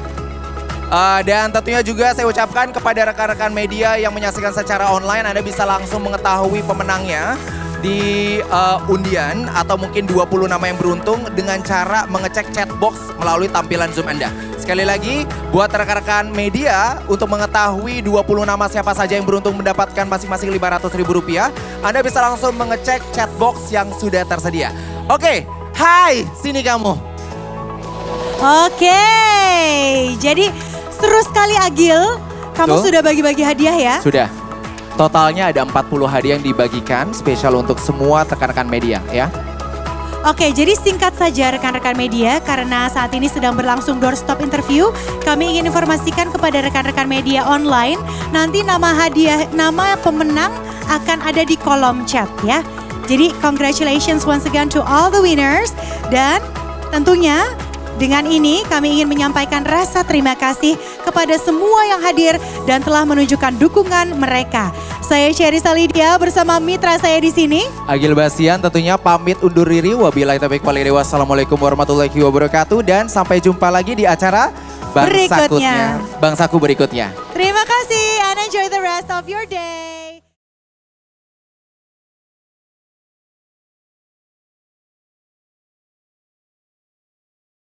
A: Dan tentunya juga saya ucapkan kepada rekan-rekan media yang menyaksikan secara online, Anda bisa langsung mengetahui pemenangnya di undian atau mungkin 20 nama yang beruntung dengan cara mengecek chat box melalui tampilan Zoom Anda. Sekali lagi, buat rekan-rekan media untuk mengetahui 20 nama siapa saja yang beruntung mendapatkan masing-masing Rp500.000, Anda bisa langsung mengecek chat box yang sudah tersedia. Oke, hai, sini kamu.
B: Oke, jadi seru sekali Agil, kamu sudah bagi-bagi hadiah ya?
A: Sudah. Totalnya ada 40 hadiah yang dibagikan spesial untuk semua rekan-rekan media ya.
B: Oke, jadi singkat saja rekan-rekan media karena saat ini sedang berlangsung doorstop interview. Kami ingin informasikan kepada rekan-rekan media online, nanti nama pemenang akan ada di kolom chat ya. Jadi congratulations once again to all the winners dan tentunya dengan ini kami ingin menyampaikan rasa terima kasih kepada semua yang hadir dan telah menunjukkan dukungan mereka. Saya Cherry Salidia bersama mitra saya di sini.
A: Agil Basian tentunya pamit undur diri. Wabillahi taufiq wal hidayah. Wassalamualaikum warahmatullahi wabarakatuh dan sampai jumpa lagi di acara Bangsaku berikutnya.
B: Terima kasih and enjoy the rest of your day.